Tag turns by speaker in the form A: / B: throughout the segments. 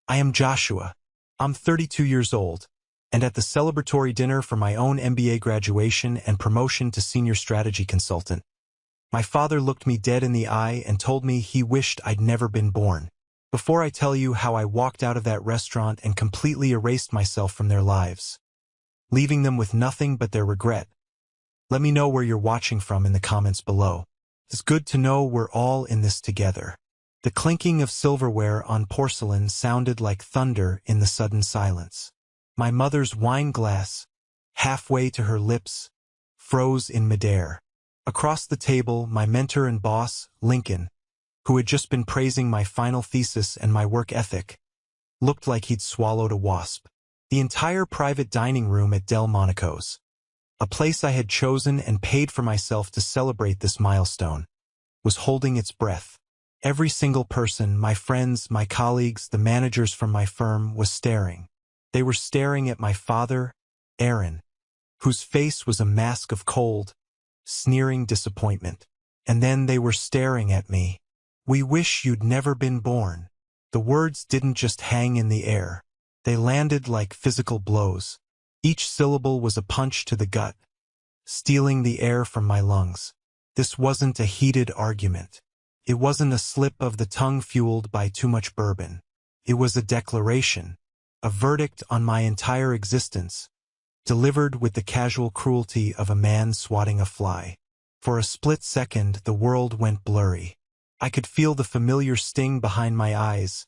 A: I am Joshua. I'm 32 years old, and at the celebratory dinner for my own MBA graduation and promotion to senior strategy consultant, my father looked me dead in the eye and told me he wished I'd never been born. Before I tell you how I walked out of that restaurant and completely erased myself from their lives, leaving them with nothing but their regret, let me know where you're watching from in the comments below. It's good to know we're all in this together. The clinking of silverware on porcelain sounded like thunder in the sudden silence. My mother's wine glass, halfway to her lips, froze in midair. Across the table, my mentor and boss, Lincoln, who had just been praising my final thesis and my work ethic, looked like he'd swallowed a wasp. The entire private dining room at Delmonico's, a place I had chosen and paid for myself to celebrate this milestone, was holding its breath. Every single person, my friends, my colleagues, the managers from my firm, was staring. They were staring at my father, Aaron, whose face was a mask of cold, sneering disappointment. And then they were staring at me. We wish you'd never been born. The words didn't just hang in the air. They landed like physical blows. Each syllable was a punch to the gut, stealing the air from my lungs. This wasn't a heated argument. It wasn't a slip of the tongue fueled by too much bourbon. It was a declaration, a verdict on my entire existence, delivered with the casual cruelty of a man swatting a fly. For a split second, the world went blurry. I could feel the familiar sting behind my eyes,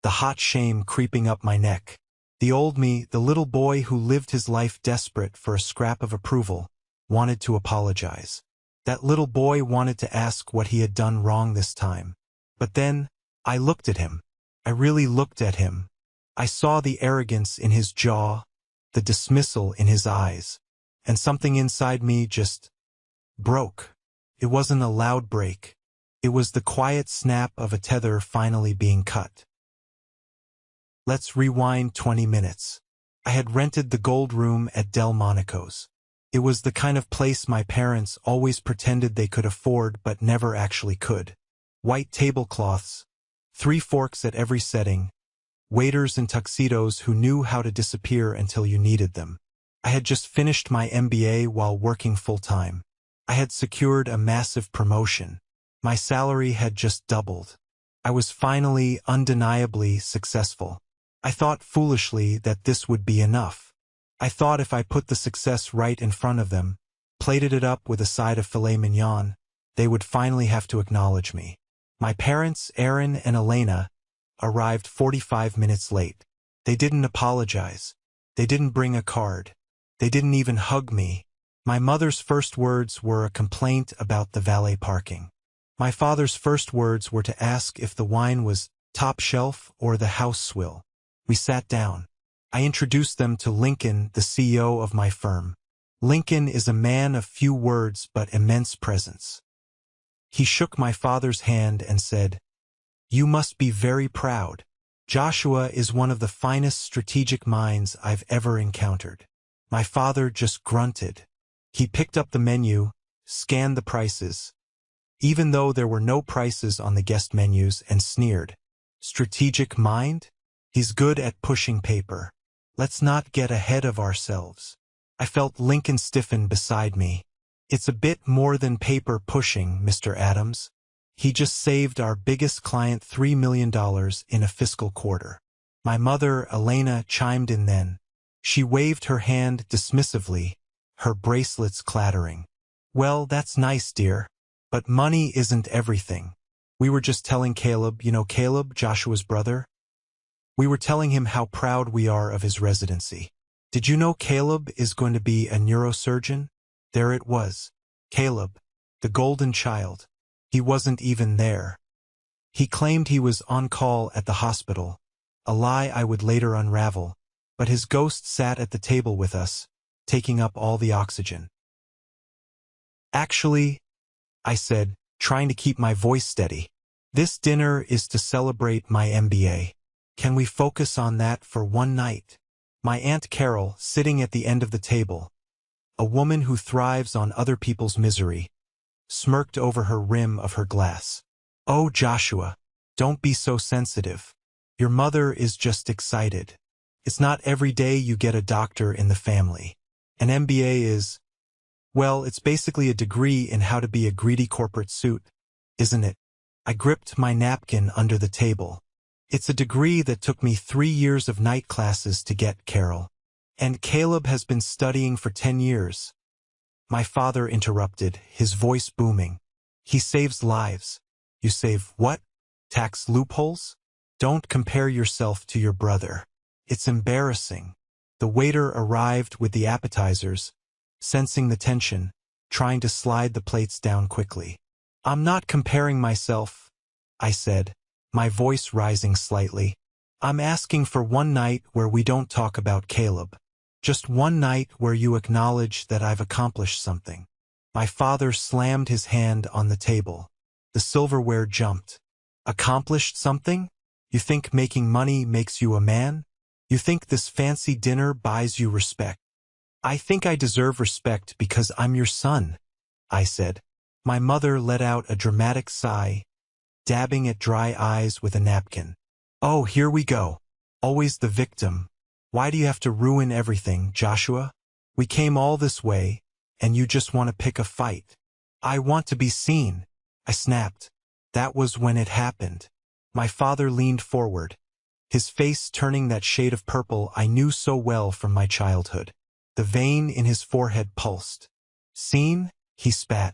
A: the hot shame creeping up my neck. The old me, the little boy who lived his life desperate for a scrap of approval, wanted to apologize. That little boy wanted to ask what he had done wrong this time. But then, I looked at him. I really looked at him. I saw the arrogance in his jaw, the dismissal in his eyes, and something inside me just broke. It wasn't a loud break. It was the quiet snap of a tether finally being cut. Let's rewind 20 minutes. I had rented the gold room at Delmonico's. It was the kind of place my parents always pretended they could afford but never actually could. White tablecloths, 3 forks at every setting, waiters in tuxedos who knew how to disappear until you needed them. I had just finished my MBA while working full-time. I had secured a massive promotion. My salary had just doubled. I was finally, undeniably successful. I thought foolishly that this would be enough. I thought if I put the success right in front of them, plated it up with a side of filet mignon, they would finally have to acknowledge me. My parents, Aaron and Elena, arrived 45 minutes late. They didn't apologize. They didn't bring a card. They didn't even hug me. My mother's first words were a complaint about the valet parking. My father's first words were to ask if the wine was top shelf or the house swill. We sat down. I introduced them to Lincoln, the CEO of my firm. Lincoln is a man of few words but immense presence. He shook my father's hand and said, "You must be very proud. Joshua is one of the finest strategic minds I've ever encountered." My father just grunted. He picked up the menu, scanned the prices, even though there were no prices on the guest menus, and sneered. "Strategic mind? He's good at pushing paper. Let's not get ahead of ourselves." I felt Lincoln stiffen beside me. "It's a bit more than paper pushing, Mr. Adams. He just saved our biggest client $3 million in a fiscal quarter." My mother, Elena, chimed in then. She waved her hand dismissively, her bracelets clattering. "Well, that's nice, dear. But money isn't everything. We were just telling Caleb, you know Caleb, Joshua's brother? We were telling him how proud we are of his residency. Did you know Caleb is going to be a neurosurgeon?" There it was. Caleb, the golden child. He wasn't even there. He claimed he was on call at the hospital, a lie I would later unravel, but his ghost sat at the table with us, taking up all the oxygen. "Actually," I said, trying to keep my voice steady, "this dinner is to celebrate my MBA. Can we focus on that for one night?" My Aunt Carol, sitting at the end of the table, a woman who thrives on other people's misery, smirked over her rim of her glass. "Oh, Joshua, don't be so sensitive. Your mother is just excited. It's not every day you get a doctor in the family. An MBA is, well, it's basically a degree in how to be a greedy corporate suit, isn't it? I gripped my napkin under the table. It's a degree that took me 3 years of night classes to get, Carol. And Caleb has been studying for 10 years. My father interrupted, his voice booming. He saves lives. You save what? Tax loopholes? Don't compare yourself to your brother. It's embarrassing. The waiter arrived with the appetizers, sensing the tension, trying to slide the plates down quickly. I'm not comparing myself, I said, my voice rising slightly. I'm asking for one night where we don't talk about Caleb. Just one night where you acknowledge that I've accomplished something. My father slammed his hand on the table. The silverware jumped. Accomplished something? You think making money makes you a man? You think this fancy dinner buys you respect? I think I deserve respect because I'm your son, I said. My mother let out a dramatic sigh, dabbing at dry eyes with a napkin. Oh, here we go. Always the victim. Why do you have to ruin everything, Joshua? We came all this way, and you just want to pick a fight. I want to be seen, I snapped. That was when it happened. My father leaned forward, his face turning that shade of purple I knew so well from my childhood. The vein in his forehead pulsed. Seen? He spat.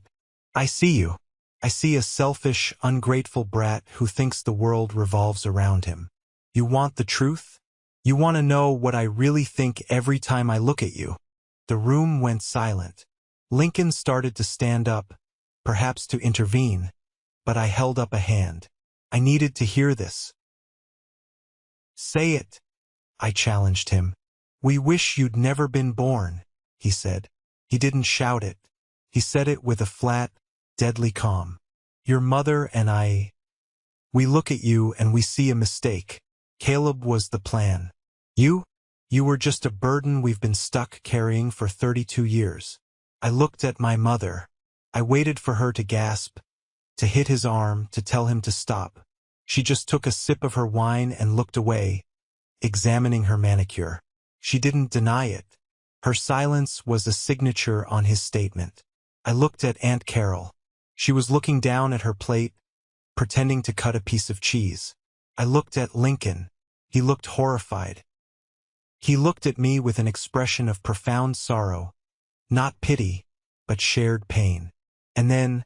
A: I see you. I see a selfish, ungrateful brat who thinks the world revolves around him. You want the truth? You want to know what I really think every time I look at you? The room went silent. Lincoln started to stand up, perhaps to intervene, but I held up a hand. I needed to hear this. Say it, I challenged him. We wish you'd never been born, he said. He didn't shout it. He said it with a flat, deadly calm. Your mother and I, we look at you and we see a mistake. Caleb was the plan. You were just a burden we've been stuck carrying for 32 years. I looked at my mother. I waited for her to gasp, to hit his arm, to tell him to stop. She just took a sip of her wine and looked away, examining her manicure. She didn't deny it. Her silence was a signature on his statement. I looked at Aunt Carol. She was looking down at her plate, pretending to cut a piece of cheese. I looked at Lincoln. He looked horrified. He looked at me with an expression of profound sorrow, not pity, but shared pain. And then,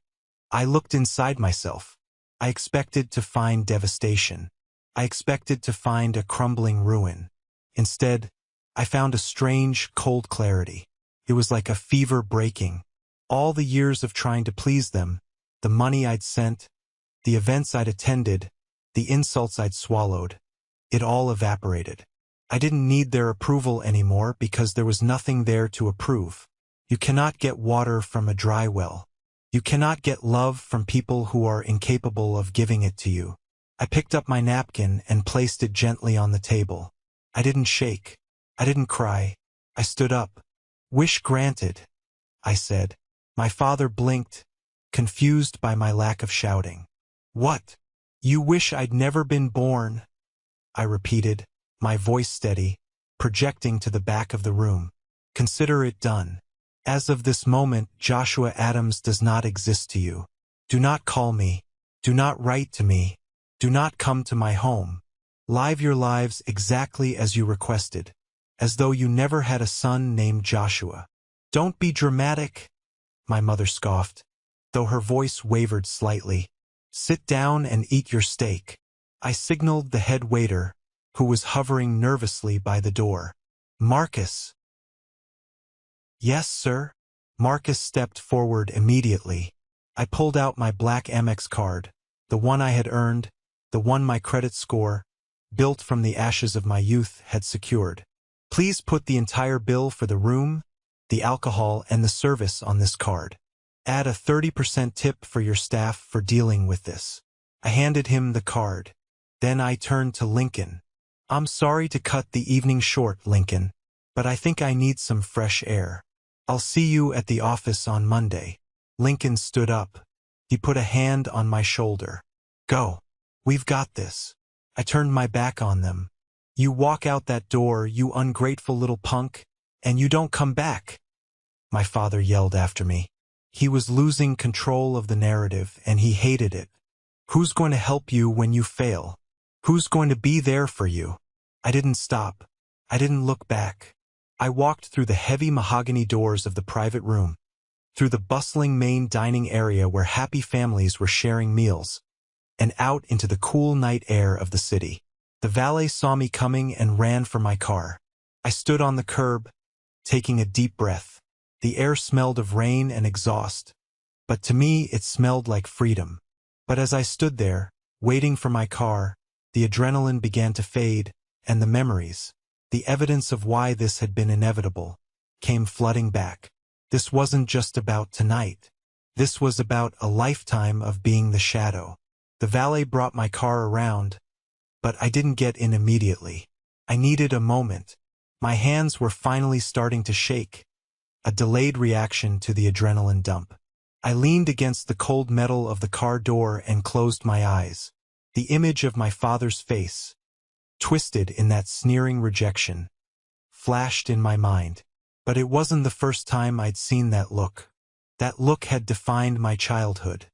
A: I looked inside myself. I expected to find devastation. I expected to find a crumbling ruin. Instead, I found a strange, cold clarity. It was like a fever breaking. All the years of trying to please them, the money I'd sent, the events I'd attended, the insults I'd swallowed, it all evaporated. I didn't need their approval anymore because there was nothing there to approve. You cannot get water from a dry well. You cannot get love from people who are incapable of giving it to you. I picked up my napkin and placed it gently on the table. I didn't shake. I didn't cry. I stood up. Wish granted, I said. My father blinked, confused by my lack of shouting. What? You wish I'd never been born? I repeated, my voice steady, projecting to the back of the room. Consider it done. As of this moment, Joshua Adams does not exist to you. Do not call me. Do not write to me. Do not come to my home. Live your lives exactly as you requested, as though you never had a son named Joshua. Don't be dramatic, my mother scoffed, though her voice wavered slightly. Sit down and eat your steak. I signaled the head waiter, who was hovering nervously by the door. Marcus. Yes, sir. Marcus stepped forward immediately. I pulled out my black Amex card, the one I had earned, the one my credit score, built from the ashes of my youth, had secured. Please put the entire bill for the room, the alcohol, and the service on this card. Add a 30% tip for your staff for dealing with this. I handed him the card. Then I turned to Lincoln. I'm sorry to cut the evening short, Lincoln, but I think I need some fresh air. I'll see you at the office on Monday. Lincoln stood up. He put a hand on my shoulder. Go. We've got this. I turned my back on them. You walk out that door, you ungrateful little punk, and you don't come back. My father yelled after me. He was losing control of the narrative, and he hated it. Who's going to help you when you fail? Who's going to be there for you? I didn't stop. I didn't look back. I walked through the heavy mahogany doors of the private room, through the bustling main dining area where happy families were sharing meals, and out into the cool night air of the city. The valet saw me coming and ran for my car. I stood on the curb, taking a deep breath. The air smelled of rain and exhaust, but to me it smelled like freedom. But as I stood there, waiting for my car, the adrenaline began to fade, and the memories, the evidence of why this had been inevitable, came flooding back. This wasn't just about tonight. This was about a lifetime of being the shadow. The valet brought my car around, but I didn't get in immediately. I needed a moment. My hands were finally starting to shake, a delayed reaction to the adrenaline dump. I leaned against the cold metal of the car door and closed my eyes. The image of my father's face, twisted in that sneering rejection, flashed in my mind. But it wasn't the first time I'd seen that look. That look had defined my childhood.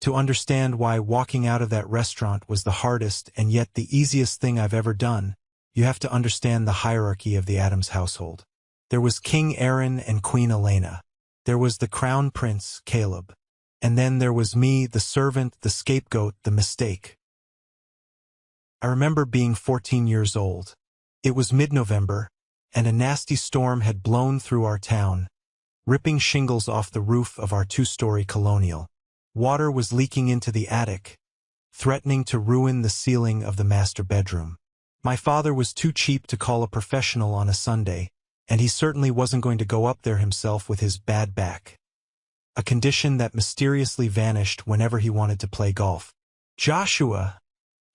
A: To understand why walking out of that restaurant was the hardest and yet the easiest thing I've ever done, you have to understand the hierarchy of the Addams household. There was King Aaron and Queen Elena. There was the crown prince, Caleb. And then there was me, the servant, the scapegoat, the mistake. I remember being 14 years old. It was mid-November, and a nasty storm had blown through our town, ripping shingles off the roof of our two-story colonial. Water was leaking into the attic, threatening to ruin the ceiling of the master bedroom. My father was too cheap to call a professional on a Sunday, and he certainly wasn't going to go up there himself with his bad back, a condition that mysteriously vanished whenever he wanted to play golf. "Joshua,"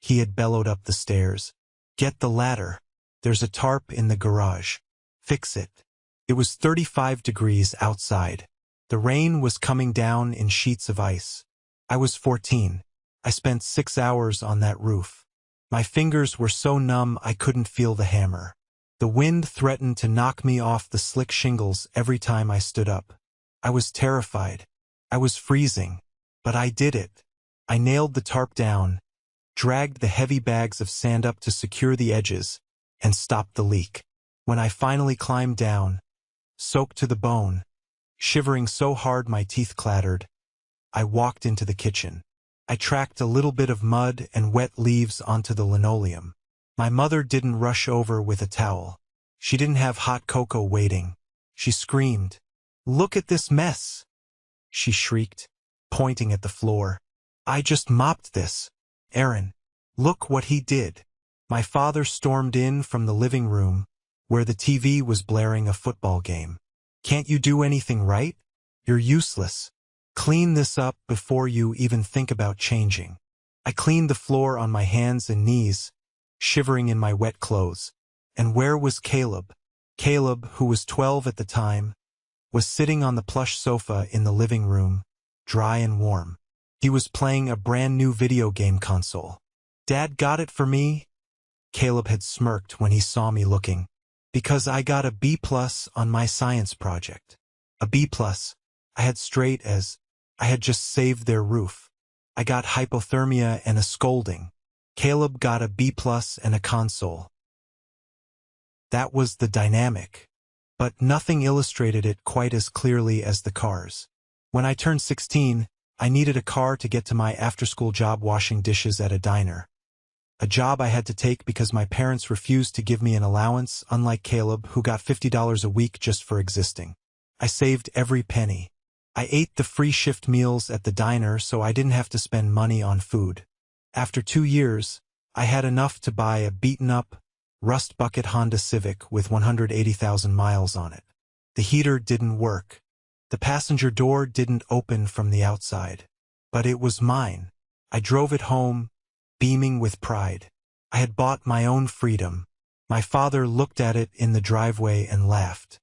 A: he had bellowed up the stairs, "get the ladder. There's a tarp in the garage. Fix it." It was 35 degrees outside. The rain was coming down in sheets of ice. I was 14. I spent 6 hours on that roof. My fingers were so numb I couldn't feel the hammer. The wind threatened to knock me off the slick shingles every time I stood up. I was terrified. I was freezing. But I did it. I nailed the tarp down, dragged the heavy bags of sand up to secure the edges, and stopped the leak. When I finally climbed down, soaked to the bone, shivering so hard my teeth clattered, I walked into the kitchen. I tracked a little bit of mud and wet leaves onto the linoleum. My mother didn't rush over with a towel. She didn't have hot cocoa waiting. She screamed, "Look at this mess!" she shrieked, pointing at the floor. "I just mopped this. Aaron, look what he did." My father stormed in from the living room, where the TV was blaring a football game. "Can't you do anything right? You're useless. Clean this up before you even think about changing." I cleaned the floor on my hands and knees, shivering in my wet clothes. And where was Caleb? Caleb, who was 12 at the time, was sitting on the plush sofa in the living room, dry and warm. He was playing a brand new video game console. "Dad got it for me?" Caleb had smirked when he saw me looking. "Because I got a B+ on my science project." A B+. I had straight A's. I had just saved their roof. I got hypothermia and a scolding. Caleb got a B+ and a console. That was the dynamic. But nothing illustrated it quite as clearly as the cars. When I turned 16, I needed a car to get to my after-school job washing dishes at a diner. A job I had to take because my parents refused to give me an allowance, unlike Caleb, who got $50 a week just for existing. I saved every penny. I ate the free shift meals at the diner so I didn't have to spend money on food. After 2 years, I had enough to buy a beaten-up, rust-bucket Honda Civic with 180,000 miles on it. The heater didn't work. The passenger door didn't open from the outside. But it was mine. I drove it home, beaming with pride. I had bought my own freedom. My father looked at it in the driveway and laughed.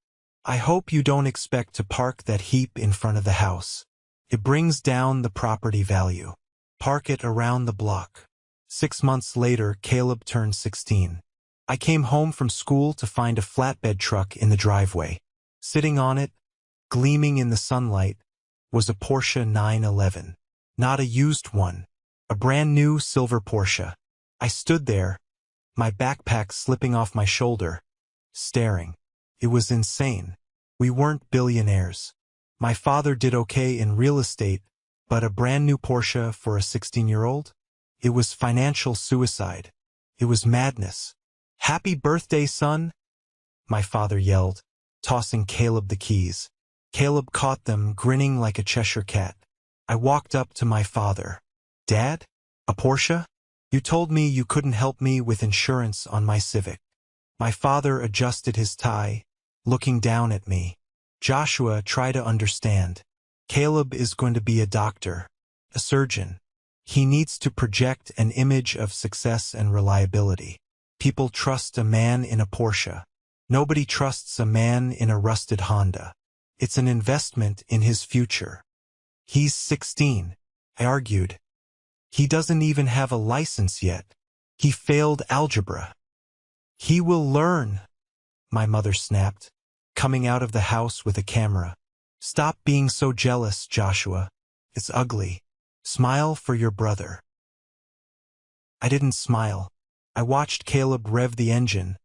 A: "I hope you don't expect to park that heap in front of the house. It brings down the property value. Park it around the block." 6 months later, Caleb turned 16. I came home from school to find a flatbed truck in the driveway. Sitting on it, gleaming in the sunlight, was a Porsche 911. Not a used one. A brand new silver Porsche. I stood there, my backpack slipping off my shoulder, staring. It was insane. We weren't billionaires. My father did okay in real estate, but a brand new Porsche for a 16-year-old? It was financial suicide. It was madness. "Happy birthday, son!" my father yelled, tossing Caleb the keys. Caleb caught them, grinning like a Cheshire cat. I walked up to my father. "Dad? A Porsche? You told me you couldn't help me with insurance on my Civic." My father adjusted his tie, looking down at me. "Joshua, try to understand. Caleb is going to be a doctor, a surgeon. He needs to project an image of success and reliability. People trust a man in a Porsche. Nobody trusts a man in a rusted Honda. It's an investment in his future." "He's 16, I argued. "He doesn't even have a license yet. He failed algebra." "He will learn," my mother snapped, coming out of the house with a camera. "Stop being so jealous, Joshua. It's ugly. Smile for your brother." I didn't smile. I watched Caleb rev the engine,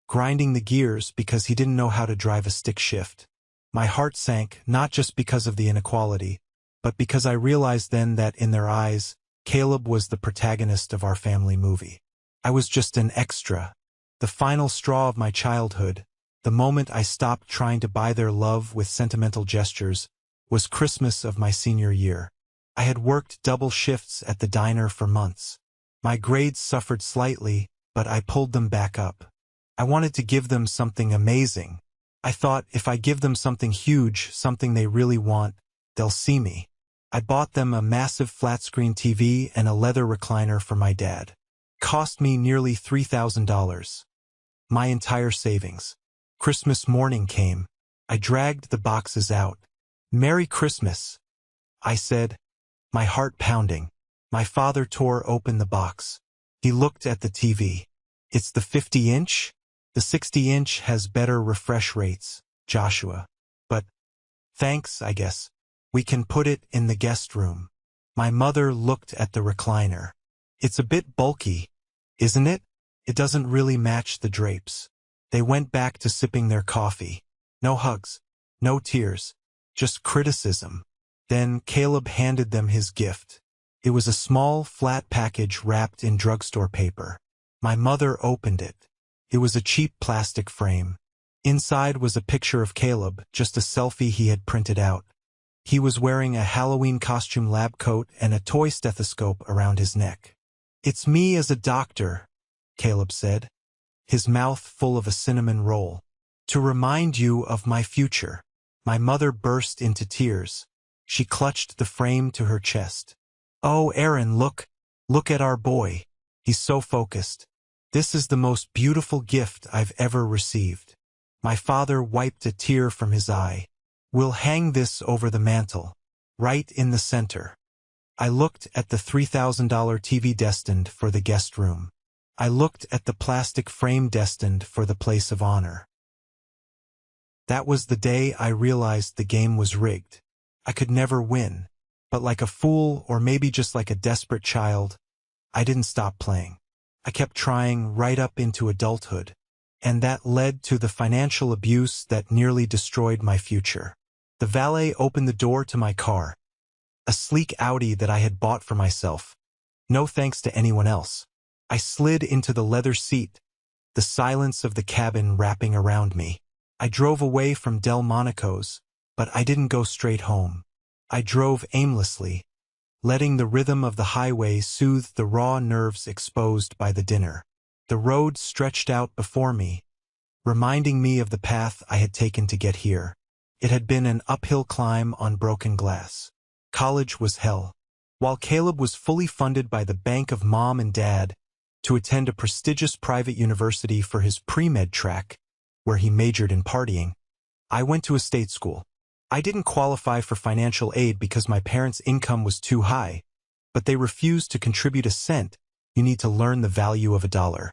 A: grinding the gears because he didn't know how to drive a stick shift. My heart sank, not just because of the inequality, but because I realized then that in their eyes, Caleb was the protagonist of our family movie. I was just an extra, the final straw of my childhood. The moment I stopped trying to buy their love with sentimental gestures was Christmas of my senior year. I had worked double shifts at the diner for months. My grades suffered slightly, but I pulled them back up. I wanted to give them something amazing. I thought if I give them something huge, something they really want, they'll see me. I bought them a massive flat-screen TV and a leather recliner for my dad. Cost me nearly $3,000. My entire savings. Christmas morning came. I dragged the boxes out. "Merry Christmas," I said, my heart pounding. My father tore open the box. He looked at the TV. "It's the 50-inch? The 60-inch has better refresh rates, Joshua. But thanks, I guess. We can put it in the guest room." My mother looked at the recliner. "It's a bit bulky, isn't it? It doesn't really match the drapes." They went back to sipping their coffee. No hugs, no tears, just criticism. Then Caleb handed them his gift. It was a small, flat package wrapped in drugstore paper. My mother opened it. It was a cheap plastic frame. Inside was a picture of Caleb, just a selfie he had printed out. He was wearing a Halloween costume lab coat and a toy stethoscope around his neck. "It's me as a doctor," Caleb said, his mouth full of a cinnamon roll. "To remind you of my future." My mother burst into tears. She clutched the frame to her chest. "Oh, Aaron, look at our boy. He's so focused. This is the most beautiful gift I've ever received." My father wiped a tear from his eye. "We'll hang this over the mantel, right in the center." I looked at the $3,000 TV destined for the guest room. I looked at the plastic frame destined for the place of honor. That was the day I realized the game was rigged. I could never win. But like a fool, or maybe just like a desperate child, I didn't stop playing. I kept trying right up into adulthood. And that led to the financial abuse that nearly destroyed my future. The valet opened the door to my car. A sleek Audi that I had bought for myself. No thanks to anyone else. I slid into the leather seat, the silence of the cabin wrapping around me. I drove away from Delmonico's, but I didn't go straight home. I drove aimlessly, letting the rhythm of the highway soothe the raw nerves exposed by the dinner. The road stretched out before me, reminding me of the path I had taken to get here. It had been an uphill climb on broken glass. College was hell. While Caleb was fully funded by the bank of mom and dad to attend a prestigious private university for his pre-med track, where he majored in partying, I went to a state school. I didn't qualify for financial aid because my parents' income was too high, but they refused to contribute a cent You need to learn the value of $1.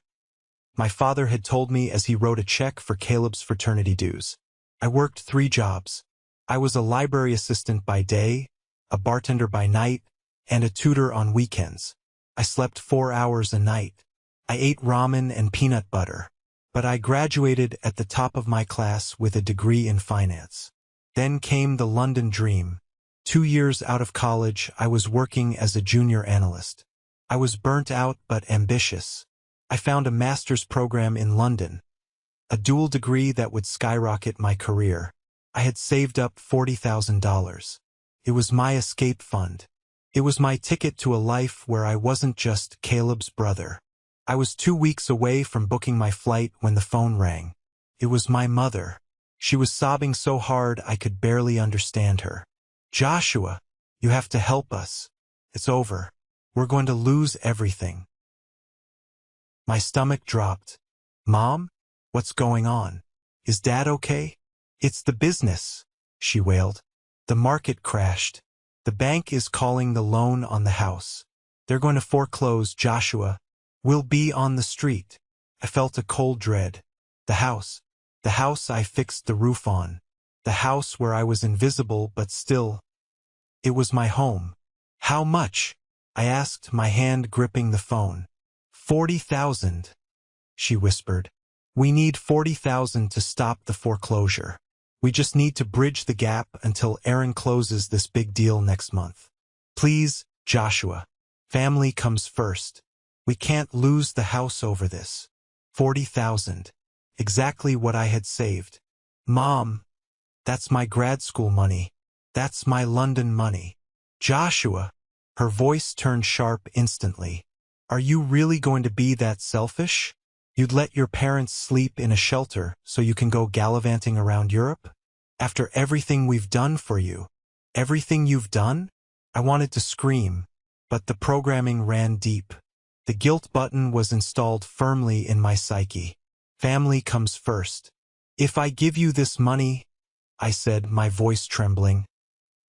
A: My father had told me as he wrote a check for Caleb's fraternity dues. I worked 3 jobs. I was a library assistant by day, a bartender by night, and a tutor on weekends. I slept 4 hours a night. I ate ramen and peanut butter. But I graduated at the top of my class with a degree in finance. Then came the London dream. 2 years out of college, I was working as a junior analyst. I was burnt out but ambitious. I found a master's program in London, a dual degree that would skyrocket my career. I had saved up $40,000. It was my escape fund. It was my ticket to a life where I wasn't just Caleb's brother. I was 2 weeks away from booking my flight when the phone rang. It was my mother. She was sobbing so hard I could barely understand her. "Joshua, you have to help us. It's over. We're going to lose everything." My stomach dropped. "Mom? What's going on? Is Dad okay?" "It's the business," she wailed. "The market crashed. The bank is calling the loan on the house. They're going to foreclose, Joshua. We'll be on the street." I felt a cold dread. The house I fixed the roof on. The house where I was invisible but still. It was my home. "How much?" I asked, my hand gripping the phone. "40,000, she whispered. "We need 40,000 to stop the foreclosure. We just need to bridge the gap until Aaron closes this big deal next month. Please, Joshua. Family comes first. We can't lose the house over this." 40,000. Exactly what I had saved. "Mom, that's my grad school money. That's my London money." "Joshua." Her voice turned sharp instantly. "Are you really going to be that selfish? You'd let your parents sleep in a shelter so you can go gallivanting around Europe? After everything we've done for you? Everything you've done?" I wanted to scream, but the programming ran deep. The guilt button was installed firmly in my psyche. Family comes first. "If I give you this money," I said, my voice trembling,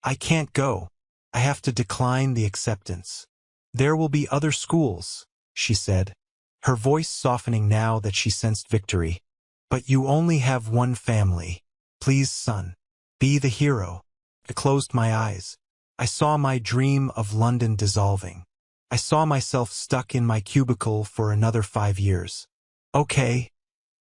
A: "I can't go. I have to decline the acceptance." "There will be other schools," she said, her voice softening now that she sensed victory. "But you only have one family. Please, son, be the hero." I closed my eyes. I saw my dream of London dissolving. I saw myself stuck in my cubicle for another 5 years. "Okay,"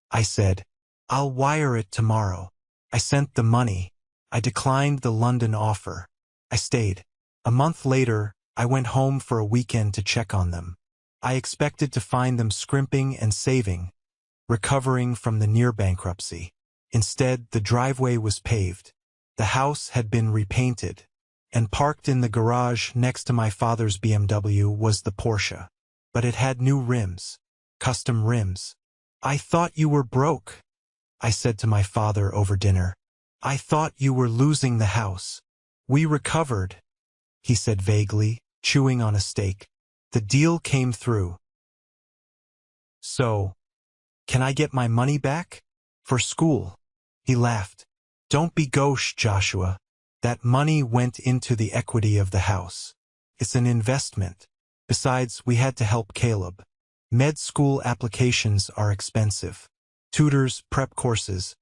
A: I said. "I'll wire it tomorrow." I sent the money. I declined the London offer. I stayed. A month later, I went home for a weekend to check on them. I expected to find them scrimping and saving, recovering from the near bankruptcy. Instead, the driveway was paved. The house had been repainted, and parked in the garage next to my father's BMW was the Porsche. But it had new rims, custom rims. "I thought you were broke," I said to my father over dinner. "I thought you were losing the house." "We recovered," he said vaguely, chewing on a steak. "The deal came through." "So, can I get my money back? For school?" He laughed. "Don't be gauche, Joshua. That money went into the equity of the house. It's an investment. Besides, we had to help Caleb. Med school applications are expensive. Tutors, prep courses.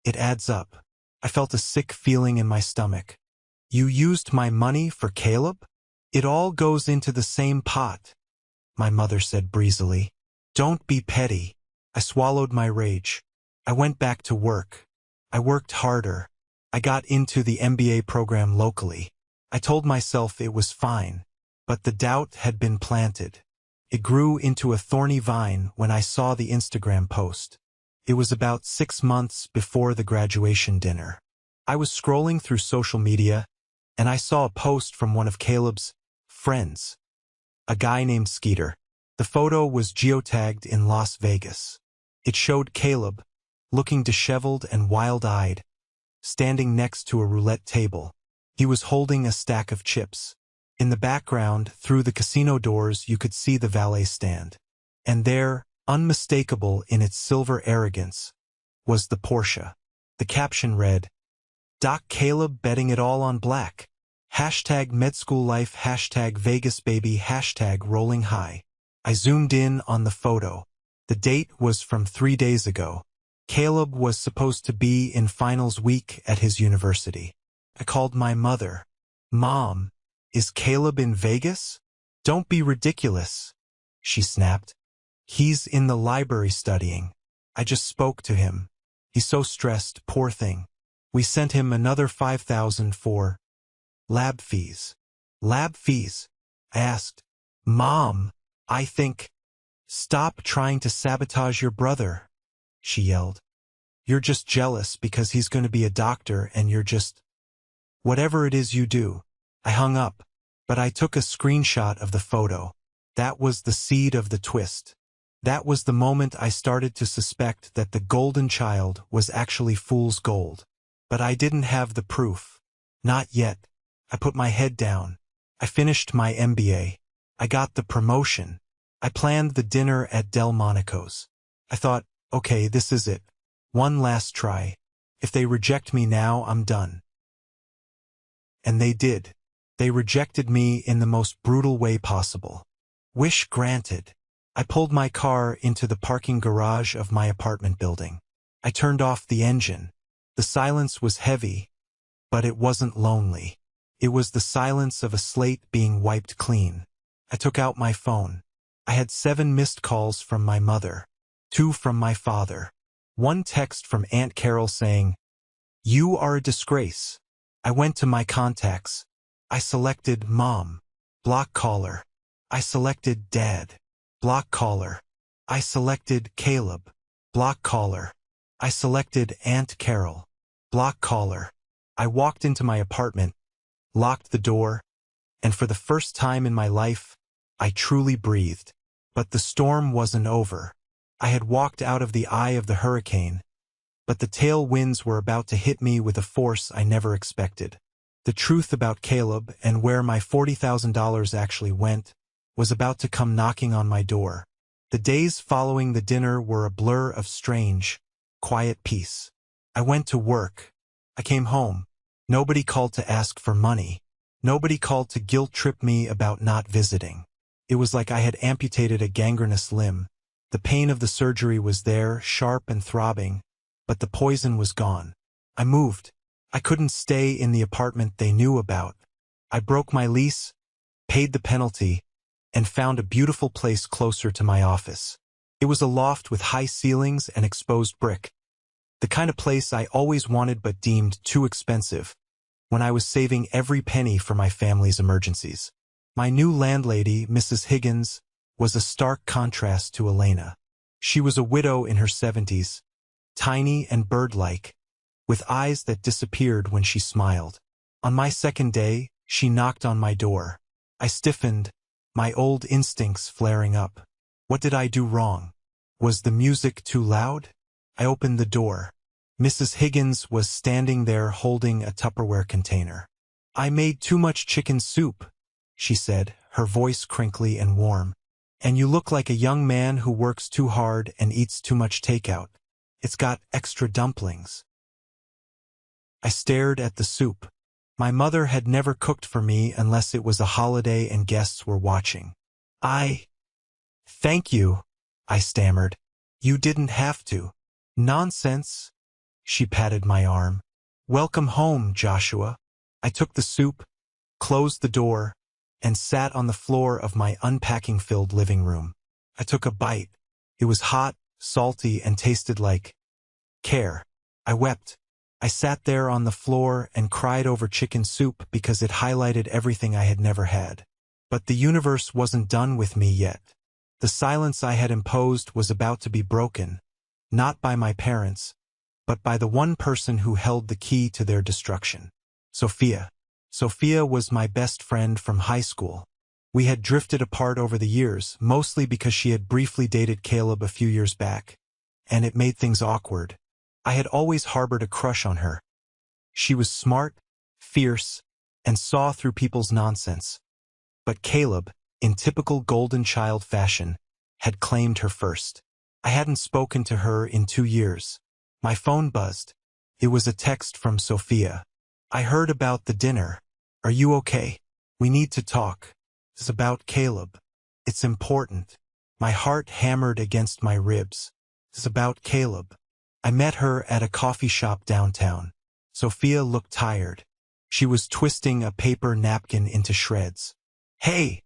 A: It adds up." I felt a sick feeling in my stomach. "You used my money for Caleb? It all goes into the same pot," my mother said breezily. "Don't be petty." I swallowed my rage. I went back to work. I worked harder. I got into the MBA program locally. I told myself it was fine, but the doubt had been planted. It grew into a thorny vine when I saw the Instagram post. It was about 6 months before the graduation dinner. I was scrolling through social media, and I saw a post from one of Caleb's friends, a guy named Skeeter. The photo was geotagged in Las Vegas. It showed Caleb, looking disheveled and wild-eyed, standing next to a roulette table. He was holding a stack of chips. In the background, through the casino doors, you could see the valet stand. And there, unmistakable in its silver arrogance, was the Porsche. The caption read, "Doc Caleb betting it all on black. #MedSchoolLife, #VegasBaby, #Rolling High." I zoomed in on the photo. The date was from 3 days ago. Caleb was supposed to be in finals week at his university. I called my mother. "Mom, is Caleb in Vegas?" "Don't be ridiculous," she snapped. "He's in the library studying. I just spoke to him. He's so stressed, poor thing. We sent him another $5,000 for lab fees." "Lab fees?" I asked. "Mom, I think—" "Stop trying to sabotage your brother," she yelled. "You're just jealous because he's going to be a doctor and you're just— whatever it is you do." I hung up, but I took a screenshot of the photo. That was the seed of the twist. That was the moment I started to suspect that the golden child was actually fool's gold. But I didn't have the proof. Not yet. I put my head down. I finished my MBA. I got the promotion. I planned the dinner at Delmonico's. I thought, okay, this is it. One last try. If they reject me now, I'm done. And they did. They rejected me in the most brutal way possible. Wish granted. I pulled my car into the parking garage of my apartment building. I turned off the engine. The silence was heavy, but it wasn't lonely. It was the silence of a slate being wiped clean. I took out my phone. I had 7 missed calls from my mother, 2 from my father, 1 text from Aunt Carol saying, "You are a disgrace." I went to my contacts. I selected Mom, block caller. I selected Dad, block caller. I selected Caleb, block caller. I selected Aunt Carol, block caller. I walked into my apartment, locked the door, and for the first time in my life, I truly breathed. But the storm wasn't over. I had walked out of the eye of the hurricane, but the tail winds were about to hit me with a force I never expected. The truth about Caleb and where my $40,000 actually went was about to come knocking on my door. The days following the dinner were a blur of strange, quiet peace. I went to work. I came home. Nobody called to ask for money. Nobody called to guilt-trip me about not visiting. It was like I had amputated a gangrenous limb. The pain of the surgery was there, sharp and throbbing, but the poison was gone. I moved. I couldn't stay in the apartment they knew about. I broke my lease, paid the penalty, and found a beautiful place closer to my office. It was a loft with high ceilings and exposed brick. The kind of place I always wanted but deemed too expensive when I was saving every penny for my family's emergencies. My new landlady, Mrs. Higgins, was a stark contrast to Elena. She was a widow in her 70s, tiny and bird-like, with eyes that disappeared when she smiled. On my second day, she knocked on my door. I stiffened, my old instincts flaring up. What did I do wrong? Was the music too loud? I opened the door. Mrs. Higgins was standing there holding a Tupperware container. "I made too much chicken soup," she said, her voice crinkly and warm. "And you look like a young man who works too hard and eats too much takeout. It's got extra dumplings." I stared at the soup. My mother had never cooked for me unless it was a holiday and guests were watching. "Thank you," I stammered. "You didn't have to." "Nonsense." She patted my arm. "Welcome home, Joshua." I took the soup, closed the door, and sat on the floor of my unpacking-filled living room. I took a bite. It was hot, salty, and tasted like care. I wept. I sat there on the floor and cried over chicken soup because it highlighted everything I had never had. But the universe wasn't done with me yet. The silence I had imposed was about to be broken, not by my parents, but by the one person who held the key to their destruction. Sophia. Sophia was my best friend from high school. We had drifted apart over the years, mostly because she had briefly dated Caleb a few years back, and it made things awkward. I had always harbored a crush on her. She was smart, fierce, and saw through people's nonsense. But Caleb, in typical golden child fashion, had claimed her first. I hadn't spoken to her in 2 years. My phone buzzed. It was a text from Sophia. "I heard about the dinner. Are you okay? We need to talk. It's about Caleb. It's important." My heart hammered against my ribs. It's about Caleb. I met her at a coffee shop downtown. Sophia looked tired. She was twisting a paper napkin into shreds. "Hey,"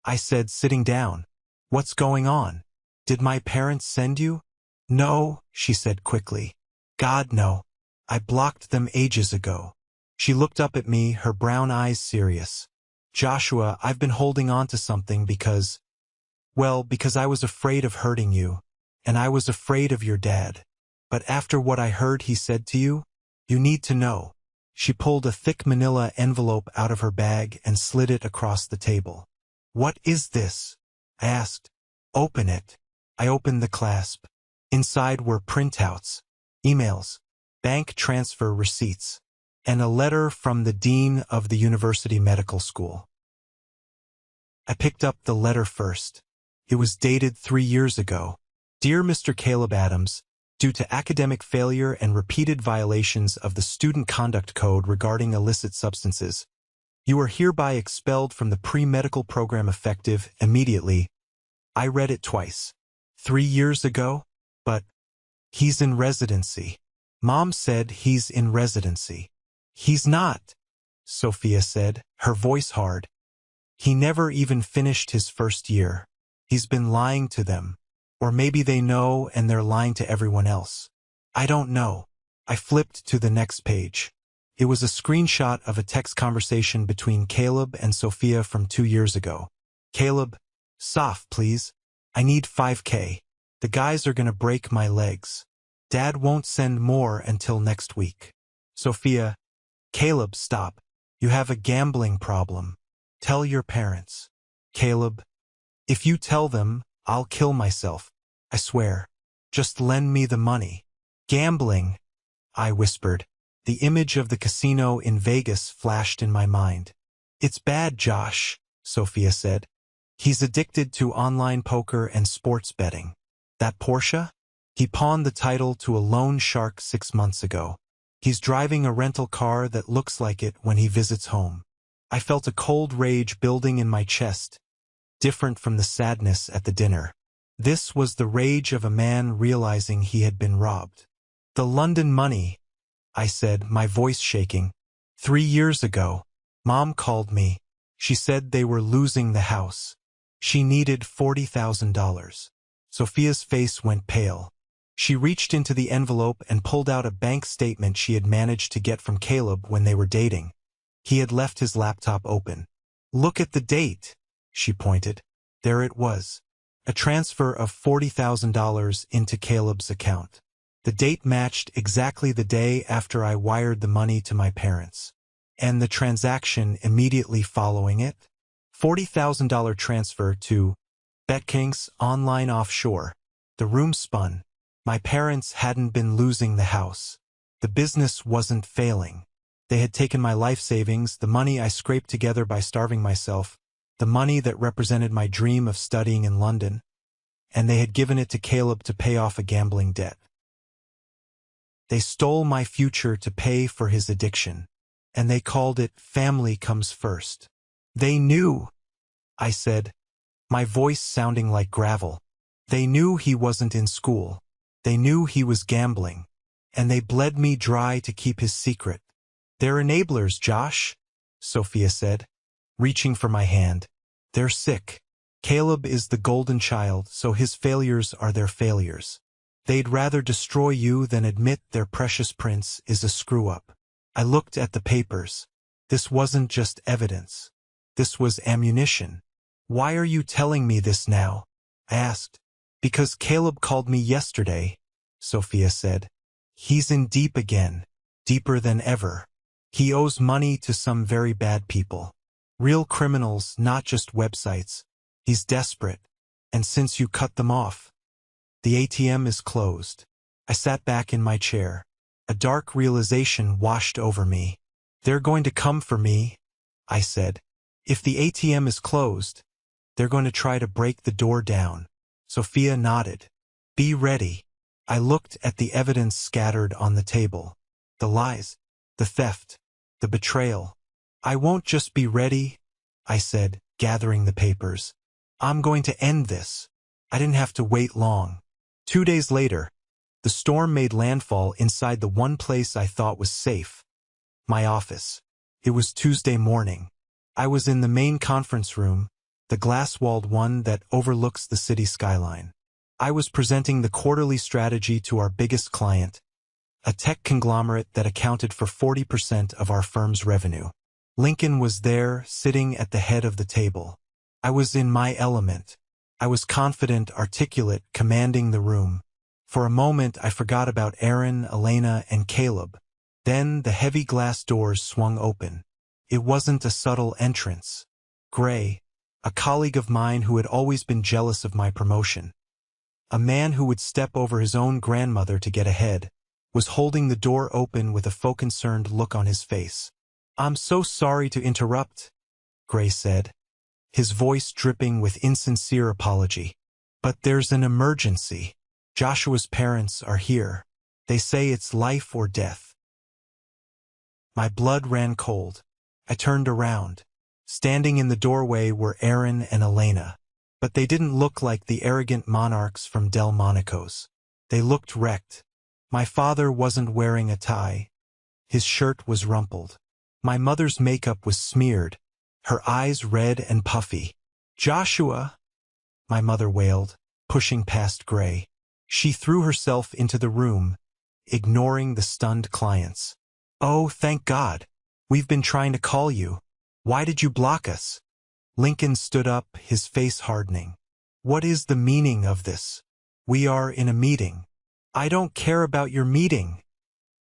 A: I said, sitting down. "What's going on? Did my parents send you?" "No," she said quickly. "God, no. I blocked them ages ago." She looked up at me, her brown eyes serious. "Joshua, I've been holding on to something because I was afraid of hurting you, and I was afraid of your dad. But after what I heard he said to you, you need to know." She pulled a thick manila envelope out of her bag and slid it across the table. "What is this?" I asked. "Open it." I opened the clasp. Inside were printouts, emails, bank transfer receipts, and a letter from the dean of the university medical school. I picked up the letter first. It was dated 3 years ago. "Dear Mr. Caleb Adams, due to academic failure and repeated violations of the Student Conduct Code regarding illicit substances, you are hereby expelled from the pre-medical program effective immediately." I read it twice. 3 years ago? But he's in residency. Mom said he's in residency. "He's not," Sophia said, her voice hard. "He never even finished his first year. He's been lying to them. Or maybe they know and they're lying to everyone else. I don't know." I flipped to the next page. It was a screenshot of a text conversation between Caleb and Sophia from 2 years ago. "Caleb, Soph, please. I need 5K. The guys are gonna break my legs. Dad won't send more until next week." Sophia, "Caleb, stop. You have a gambling problem. Tell your parents." Caleb, "If you tell them, I'll kill myself. I swear. Just lend me the money." "Gambling," I whispered. The image of the casino in Vegas flashed in my mind. "It's bad, Josh," Sophia said. "He's addicted to online poker and sports betting. That Porsche? He pawned the title to a loan shark 6 months ago. He's driving a rental car that looks like it when he visits home." I felt a cold rage building in my chest, different from the sadness at the dinner. This was the rage of a man realizing he had been robbed. "The London money," I said, my voice shaking. 3 years ago, Mom called me. She said they were losing the house. She needed $40,000. Sophia's face went pale. She reached into the envelope and pulled out a bank statement she had managed to get from Caleb when they were dating. He had left his laptop open. "Look at the date," she pointed. There it was. A transfer of $40,000 into Caleb's account. The date matched exactly the day after I wired the money to my parents. And the transaction immediately following it? $40,000 transfer to BetKings online offshore. The room spun. My parents hadn't been losing the house. The business wasn't failing. They had taken my life savings, the money I scraped together by starving myself, the money that represented my dream of studying in London, and they had given it to Caleb to pay off a gambling debt. They stole my future to pay for his addiction, and they called it family comes first. "They knew," I said, my voice sounding like gravel. "They knew he wasn't in school. They knew he was gambling, and they bled me dry to keep his secret." "They're enablers, Josh," Sophia said, reaching for my hand. "They're sick. Caleb is the golden child, so his failures are their failures. They'd rather destroy you than admit their precious prince is a screw-up." I looked at the papers. This wasn't just evidence. This was ammunition. "Why are you telling me this now?" I asked. "Because Caleb called me yesterday," Sophia said. "He's in deep again, deeper than ever. He owes money to some very bad people. Real criminals, not just websites. He's desperate. And since you cut them off, the ATM is closed." I sat back in my chair. A dark realization washed over me. "They're going to come for me," I said. "If the ATM is closed, they're going to try to break the door down." Sophia nodded. "Be ready." I looked at the evidence scattered on the table. The lies, the theft, the betrayal. "I won't just be ready," I said, gathering the papers. "I'm going to end this." I didn't have to wait long. 2 days later, the storm made landfall inside the one place I thought was safe, my office. It was Tuesday morning. I was in the main conference room, the glass-walled one that overlooks the city skyline. I was presenting the quarterly strategy to our biggest client, a tech conglomerate that accounted for 40% of our firm's revenue. Lincoln was there, sitting at the head of the table. I was in my element. I was confident, articulate, commanding the room. For a moment, I forgot about Aaron, Elena, and Caleb. Then the heavy glass doors swung open. It wasn't a subtle entrance. Gray, a colleague of mine who had always been jealous of my promotion, a man who would step over his own grandmother to get ahead, was holding the door open with a concerned look on his face. "I'm so sorry to interrupt," Gray said, his voice dripping with insincere apology. "But there's an emergency. Joshua's parents are here. They say it's life or death." My blood ran cold. I turned around. Standing in the doorway were Aaron and Elena. But they didn't look like the arrogant monarchs from Delmonico's. They looked wrecked. My father wasn't wearing a tie. His shirt was rumpled. My mother's makeup was smeared, her eyes red and puffy. "Joshua," my mother wailed, pushing past Gray. She threw herself into the room, ignoring the stunned clients. "Oh, thank God. We've been trying to call you. Why did you block us?" Lincoln stood up, his face hardening. "What is the meaning of this? We are in a meeting." "I don't care about your meeting,"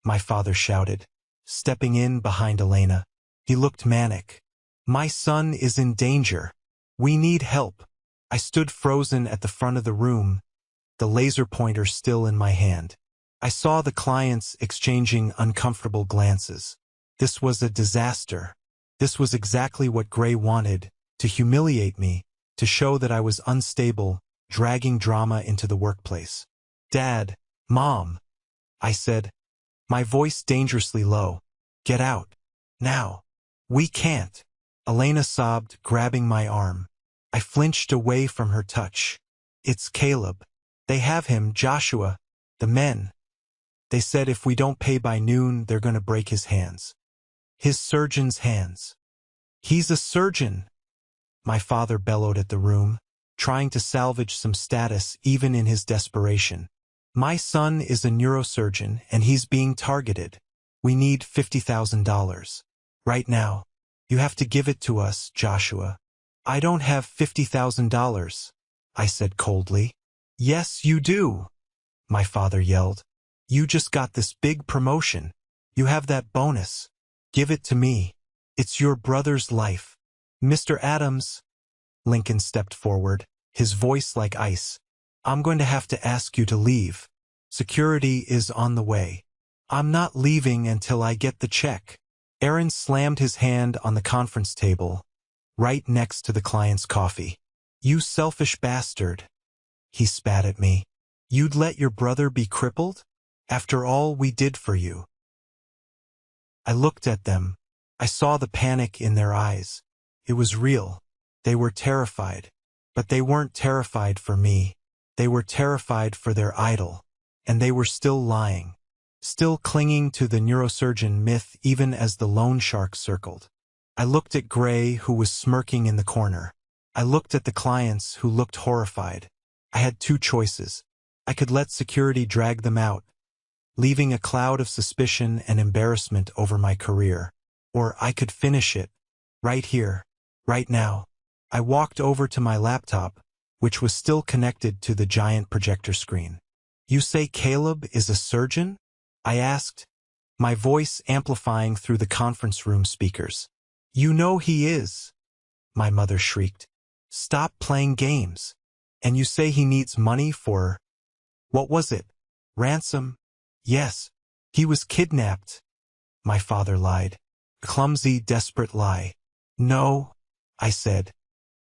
A: my father shouted, stepping in behind Elena. He looked manic. "My son is in danger. We need help." I stood frozen at the front of the room, the laser pointer still in my hand. I saw the clients exchanging uncomfortable glances. This was a disaster. This was exactly what Gray wanted, to humiliate me, to show that I was unstable, dragging drama into the workplace. "Dad, Mom," I said, my voice dangerously low. "Get out. Now." "We can't." Elena sobbed, grabbing my arm. I flinched away from her touch. "It's Caleb. They have him, Joshua. The men. They said if we don't pay by noon, they're going to break his hands." "His surgeon's hands." "He's a surgeon," my father bellowed at the room, trying to salvage some status even in his desperation. "My son is a neurosurgeon and he's being targeted. We need $50,000. Right now. You have to give it to us, Joshua." "I don't have $50,000, I said coldly. "Yes, you do," my father yelled. "You just got this big promotion. You have that bonus. Give it to me. It's your brother's life." "Mr. Adams," Lincoln stepped forward, his voice like ice. "I'm going to have to ask you to leave. Security is on the way." "I'm not leaving until I get the check." Aaron slammed his hand on the conference table, right next to the client's coffee. "You selfish bastard," he spat at me. "You'd let your brother be crippled? After all we did for you." I looked at them. I saw the panic in their eyes. It was real. They were terrified. But they weren't terrified for me. They were terrified for their idol. And they were still lying. Still clinging to the neurosurgeon myth even as the loan shark circled. I looked at Gray, who was smirking in the corner. I looked at the clients, who looked horrified. I had two choices. I could let security drag them out, leaving a cloud of suspicion and embarrassment over my career. Or I could finish it. Right here. Right now. I walked over to my laptop, which was still connected to the giant projector screen. "You say Caleb is a surgeon?" I asked, my voice amplifying through the conference room speakers. "You know he is," my mother shrieked. "Stop playing games. And you say he needs money for... what was it? Ransom?" "Yes. He was kidnapped," my father lied. Clumsy, desperate lie. "No," I said.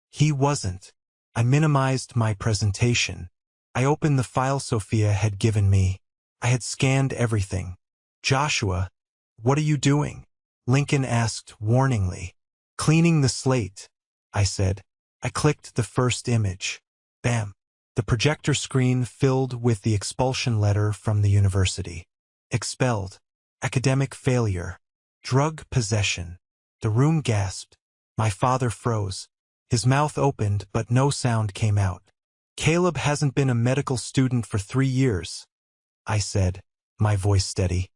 A: "He wasn't." I minimized my presentation. I opened the file Sophia had given me. I had scanned everything. "Joshua, what are you doing?" Lincoln asked warningly. "Cleaning the slate," I said. I clicked the first image. Bam. The projector screen filled with the expulsion letter from the university. Expelled. Academic failure. Drug possession. The room gasped. My father froze. His mouth opened, but no sound came out. Caleb hasn't been a medical student for 3 years, I said, my voice steady.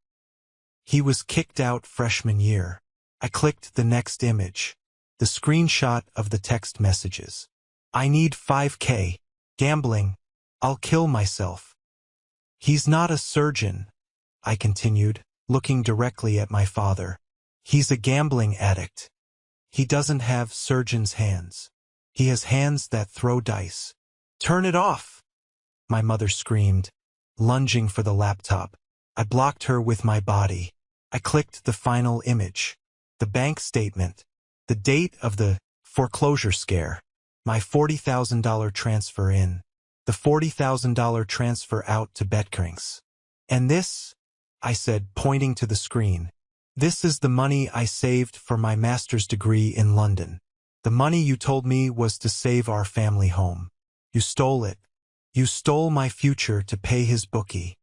A: He was kicked out freshman year. I clicked the next image. The screenshot of the text messages. I need $5K. Gambling. I'll kill myself. He's not a surgeon, I continued, looking directly at my father. He's a gambling addict. He doesn't have surgeon's hands. He has hands that throw dice. Turn it off, my mother screamed, lunging for the laptop. I blocked her with my body. I clicked the final image. The bank statement. The date of the foreclosure scare. My $40,000 transfer in. The $40,000 transfer out to Betcrinks. And this, I said, pointing to the screen. This is the money I saved for my master's degree in London. The money you told me was to save our family home. You stole it. You stole my future to pay his bookie.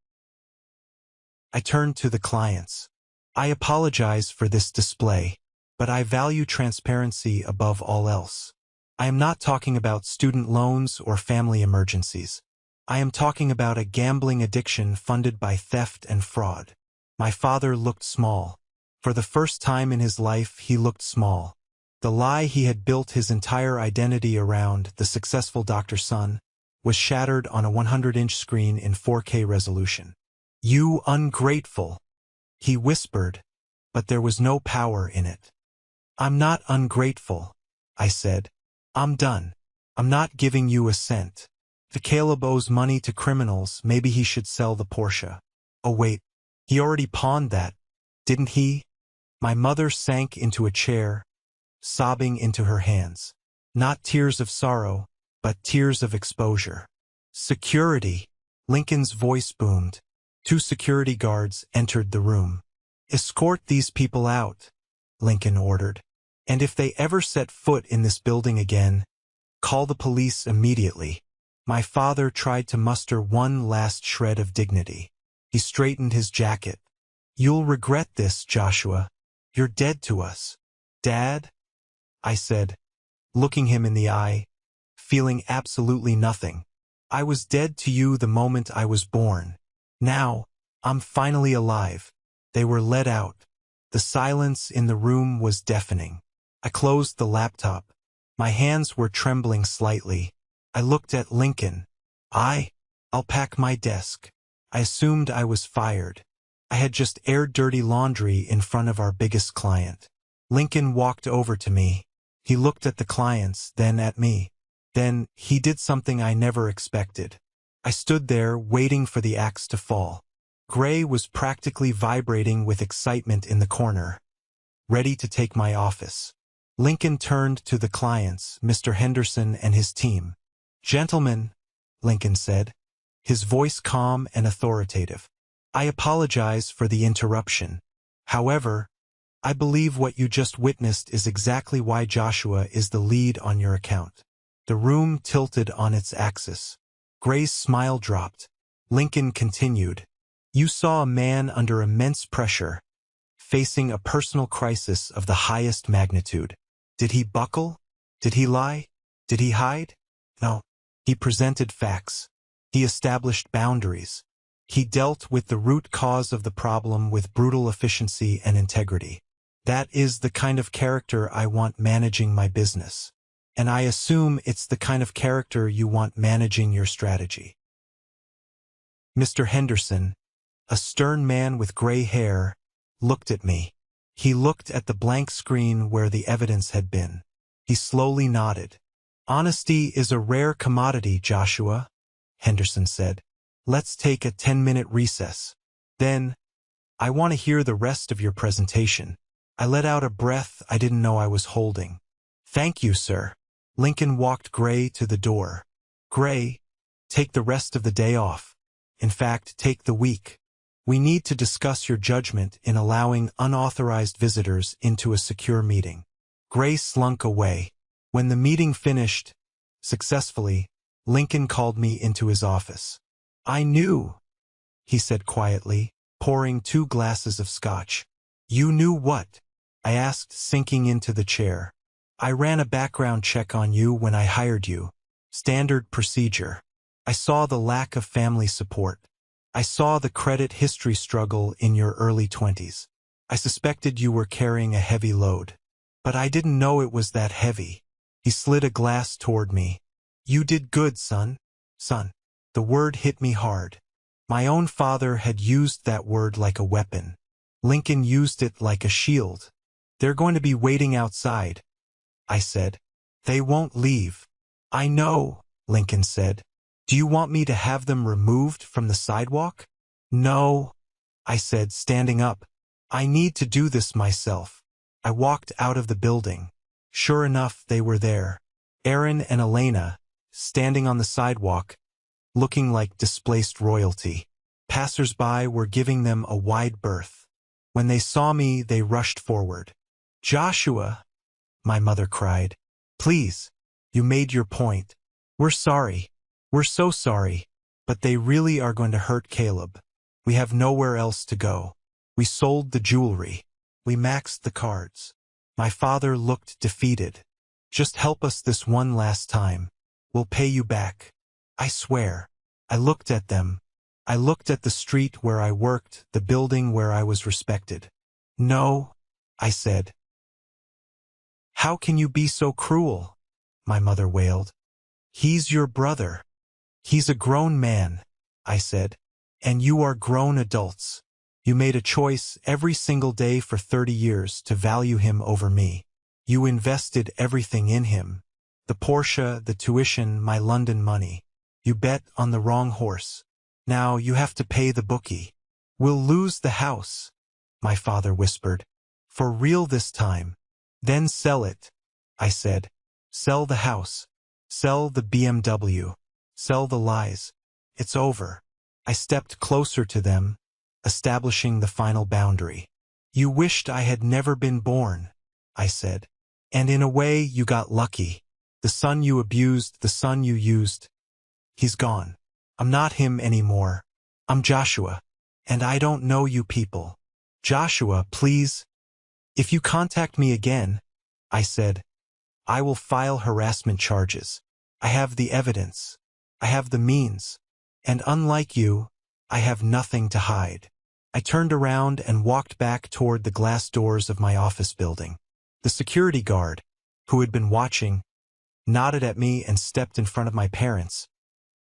A: I turned to the clients. I apologize for this display, but I value transparency above all else. I am not talking about student loans or family emergencies. I am talking about a gambling addiction funded by theft and fraud. My father looked small. For the first time in his life, he looked small. The lie he had built his entire identity around, the successful doctor's son, was shattered on a 100-inch screen in 4K resolution. You ungrateful, he whispered, but there was no power in it. I'm not ungrateful, I said. I'm done. I'm not giving you a cent. If Caleb owes money to criminals, maybe he should sell the Porsche. Oh wait, he already pawned that, didn't he? My mother sank into a chair, sobbing into her hands. Not tears of sorrow, but tears of exposure. Security, Lincoln's voice boomed. 2 security guards entered the room. Escort these people out, Lincoln ordered. And if they ever set foot in this building again, call the police immediately. My father tried to muster one last shred of dignity. He straightened his jacket. You'll regret this, Joshua. You're dead to us. Dad? I said, looking him in the eye, feeling absolutely nothing. I was dead to you the moment I was born. Now, I'm finally alive. They were let out. The silence in the room was deafening. I closed the laptop. My hands were trembling slightly. I looked at Lincoln. I'll pack my desk. I assumed I was fired. I had just aired dirty laundry in front of our biggest client. Lincoln walked over to me. He looked at the clients, then at me. Then he did something I never expected. I stood there waiting for the axe to fall. Gray was practically vibrating with excitement in the corner, ready to take my office. Lincoln turned to the clients, Mr. Henderson and his team. Gentlemen, Lincoln said, his voice calm and authoritative. I apologize for the interruption. However, I believe what you just witnessed is exactly why Joshua is the lead on your account. The room tilted on its axis. Gray's smile dropped. Lincoln continued. You saw a man under immense pressure, facing a personal crisis of the highest magnitude. Did he buckle? Did he lie? Did he hide? No. He presented facts. He established boundaries. He dealt with the root cause of the problem with brutal efficiency and integrity. That is the kind of character I want managing my business. And I assume it's the kind of character you want managing your strategy. Mr. Henderson, a stern man with gray hair, looked at me. He looked at the blank screen where the evidence had been. He slowly nodded. Honesty is a rare commodity, Joshua, Henderson said. Let's take a 10-minute recess. Then, I want to hear the rest of your presentation. I let out a breath I didn't know I was holding. Thank you, sir. Lincoln walked Gray to the door. Gray, take the rest of the day off. In fact, take the week. We need to discuss your judgment in allowing unauthorized visitors into a secure meeting. Gray slunk away. When the meeting finished, successfully, Lincoln called me into his office. "I knew," he said quietly, pouring 2 glasses of scotch. "You knew what?" I asked, sinking into the chair. "I ran a background check on you when I hired you. Standard procedure. I saw the lack of family support. I saw the credit history struggle in your early 20s. I suspected you were carrying a heavy load. But I didn't know it was that heavy." He slid a glass toward me. "You did good, son." Son. The word hit me hard. My own father had used that word like a weapon. Lincoln used it like a shield. "They're going to be waiting outside," I said. "They won't leave." "I know," Lincoln said. "Do you want me to have them removed from the sidewalk?" "No," I said, standing up. "I need to do this myself." I walked out of the building. Sure enough, they were there. Aaron and Elena, standing on the sidewalk, looking like displaced royalty. Passers-by were giving them a wide berth. When they saw me, they rushed forward. "Joshua," my mother cried. "Please, you made your point. We're sorry. We're so sorry. But they really are going to hurt Caleb. We have nowhere else to go. We sold the jewelry. We maxed the cards." My father looked defeated. "Just help us this one last time. We'll pay you back. I swear." I looked at them. I looked at the street where I worked, the building where I was respected. "No," I said. "How can you be so cruel?" my mother wailed. "He's your brother." "He's a grown man," I said. "And you are grown adults. You made a choice every single day for 30 years to value him over me. You invested everything in him. The Porsche, the tuition, my London money. You bet on the wrong horse. Now you have to pay the bookie." "We'll lose the house," my father whispered. "For real this time." "Then sell it," I said. "Sell the house. Sell the BMW. Sell the lies. It's over." I stepped closer to them, establishing the final boundary. "You wished I had never been born," I said. "And in a way, you got lucky. The son you abused, the son you used, he's gone. I'm not him anymore. I'm Joshua. And I don't know you people. Joshua, please. If you contact me again," I said, "I will file harassment charges. I have the evidence. I have the means. And unlike you, I have nothing to hide." I turned around and walked back toward the glass doors of my office building. The security guard, who had been watching, nodded at me and stepped in front of my parents,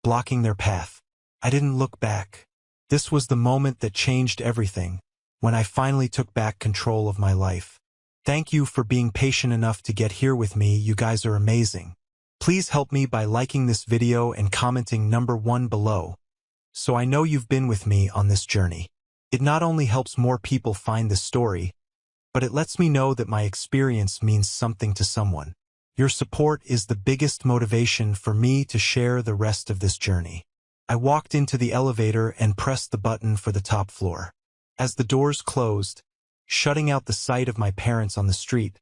A: blocking their path. I didn't look back. This was the moment that changed everything, when I finally took back control of my life. Thank you for being patient enough to get here with me. You guys are amazing. Please help me by liking this video and commenting number 1 below, so I know you've been with me on this journey. It not only helps more people find this story, but it lets me know that my experience means something to someone. Your support is the biggest motivation for me to share the rest of this journey. I walked into the elevator and pressed the button for the top floor. As the doors closed, shutting out the sight of my parents on the street,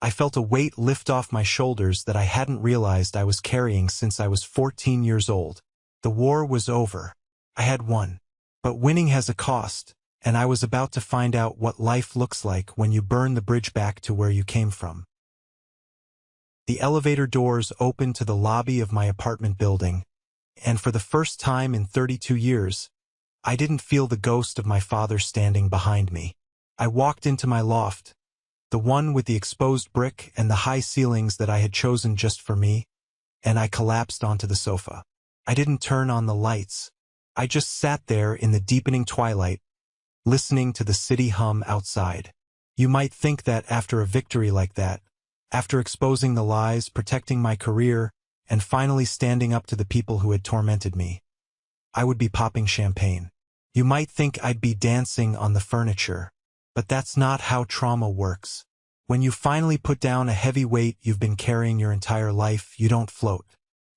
A: I felt a weight lift off my shoulders that I hadn't realized I was carrying since I was 14 years old. The war was over. I had won. But winning has a cost, and I was about to find out what life looks like when you burn the bridge back to where you came from. The elevator doors opened to the lobby of my apartment building, and for the first time in 32 years, I didn't feel the ghost of my father standing behind me. I walked into my loft, the one with the exposed brick and the high ceilings that I had chosen just for me, and I collapsed onto the sofa. I didn't turn on the lights. I just sat there in the deepening twilight, listening to the city hum outside. You might think that after a victory like that, after exposing the lies, protecting my career, and finally standing up to the people who had tormented me, I would be popping champagne. You might think I'd be dancing on the furniture, but that's not how trauma works. When you finally put down a heavy weight you've been carrying your entire life, you don't float.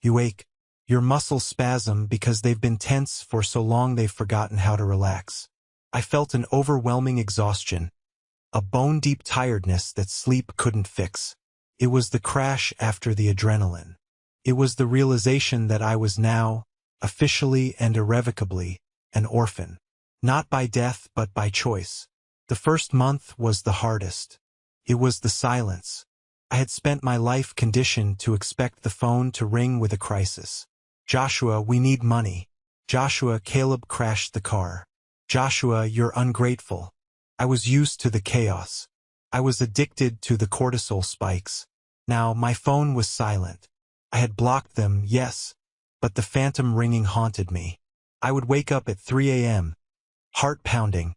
A: You ache. Your muscles spasm because they've been tense for so long they've forgotten how to relax. I felt an overwhelming exhaustion, a bone-deep tiredness that sleep couldn't fix. It was the crash after the adrenaline. It was the realization that I was now, officially and irrevocably, an orphan. Not by death but by choice. The first month was the hardest. It was the silence. I had spent my life conditioned to expect the phone to ring with a crisis. Joshua, we need money. Joshua, Caleb crashed the car. Joshua, you're ungrateful. I was used to the chaos. I was addicted to the cortisol spikes. Now, my phone was silent. I had blocked them, yes, but the phantom ringing haunted me. I would wake up at 3 a.m., heart pounding,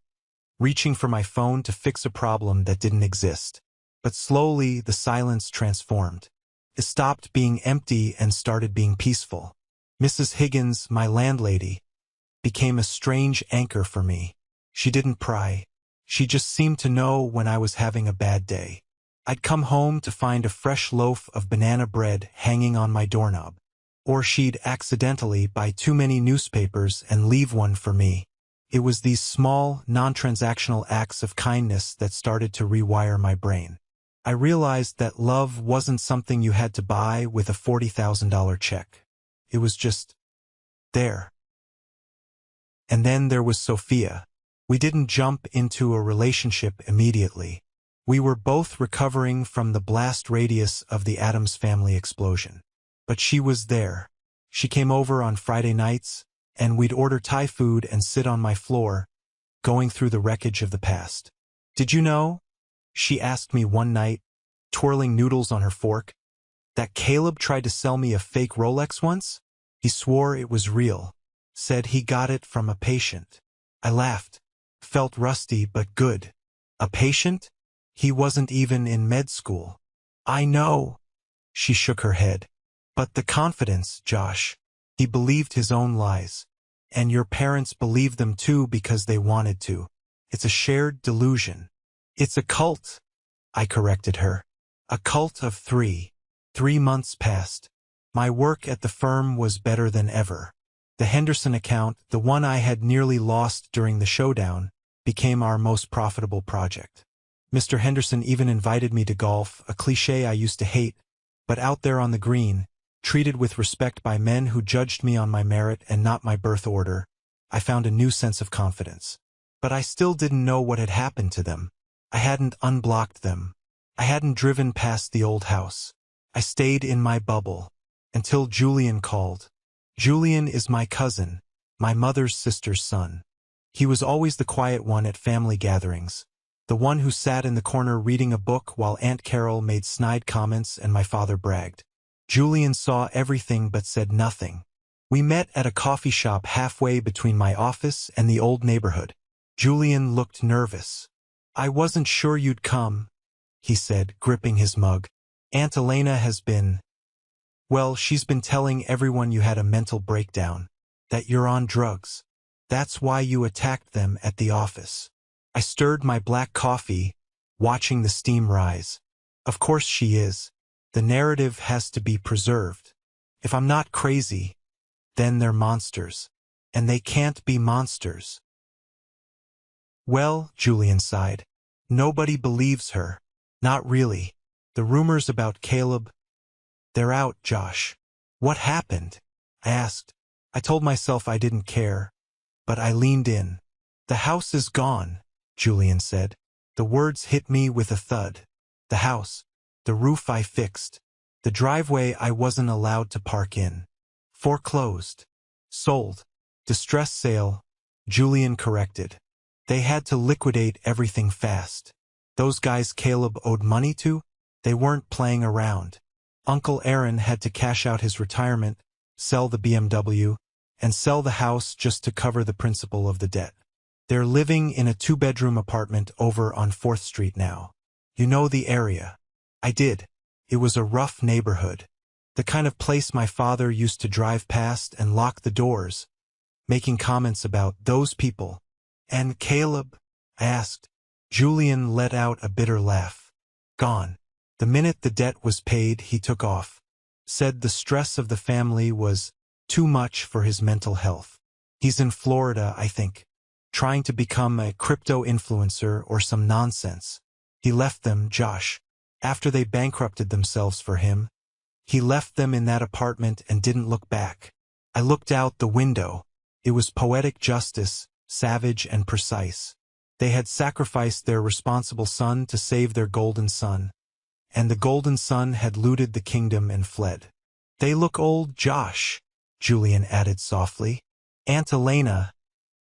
A: reaching for my phone to fix a problem that didn't exist. But slowly, the silence transformed. It stopped being empty and started being peaceful. Mrs. Higgins, my landlady, became a strange anchor for me. She didn't pry. She just seemed to know when I was having a bad day. I'd come home to find a fresh loaf of banana bread hanging on my doorknob. Or she'd accidentally buy too many newspapers and leave one for me. It was these small, non-transactional acts of kindness that started to rewire my brain. I realized that love wasn't something you had to buy with a $40,000 check. It was just there. And then there was Sophia. We didn't jump into a relationship immediately. We were both recovering from the blast radius of the Addams family explosion. But she was there. She came over on Friday nights, and we'd order Thai food and sit on my floor, going through the wreckage of the past. Did you know? She asked me one night, twirling noodles on her fork, that Caleb tried to sell me a fake Rolex once? He swore it was real, said he got it from a patient. I laughed, felt rusty but good. A patient? He wasn't even in med school. I know. She shook her head. But the confidence, Josh. He believed his own lies. And your parents believed them too because they wanted to. It's a shared delusion. It's a cult, I corrected her. A cult of 3. 3 months passed. My work at the firm was better than ever. The Henderson account, the one I had nearly lost during the showdown, became our most profitable project. Mr. Henderson even invited me to golf, a cliché I used to hate, but out there on the green, treated with respect by men who judged me on my merit and not my birth order, I found a new sense of confidence. But I still didn't know what had happened to them. I hadn't unblocked them. I hadn't driven past the old house. I stayed in my bubble. Until Julian called. Julian is my cousin, my mother's sister's son. He was always the quiet one at family gatherings. The one who sat in the corner reading a book while Aunt Carol made snide comments and my father bragged. Julian saw everything but said nothing. We met at a coffee shop halfway between my office and the old neighborhood. Julian looked nervous. I wasn't sure you'd come, he said, gripping his mug. Aunt Elena has been... Well, she's been telling everyone you had a mental breakdown, that you're on drugs. That's why you attacked them at the office. I stirred my black coffee, watching the steam rise. Of course she is. The narrative has to be preserved. If I'm not crazy, then they're monsters. And they can't be monsters. Well, Julian sighed. Nobody believes her. Not really. The rumors about Caleb, they're out, Josh. What happened? I asked. I told myself I didn't care, but I leaned in. The house is gone, Julian said. The words hit me with a thud. The house, the roof I fixed, the driveway I wasn't allowed to park in. Foreclosed. Sold. Distress sale, Julian corrected. They had to liquidate everything fast. Those guys Caleb owed money to? They weren't playing around. Uncle Aaron had to cash out his retirement, sell the BMW, and sell the house just to cover the principal of the debt. They're living in a 2-bedroom apartment over on 4th Street now. You know the area. I did. It was a rough neighborhood. The kind of place my father used to drive past and lock the doors, making comments about those people. And Caleb? I asked. Julian let out a bitter laugh. Gone. The minute the debt was paid, he took off. Said the stress of the family was too much for his mental health. He's in Florida, I think, trying to become a crypto influencer or some nonsense. He left them, Josh, after they bankrupted themselves for him. He left them in that apartment and didn't look back. I looked out the window. It was poetic justice, savage and precise. They had sacrificed their responsible son to save their golden son. And the golden son had looted the kingdom and fled. They look old, Josh, Julian added softly. Aunt Elena,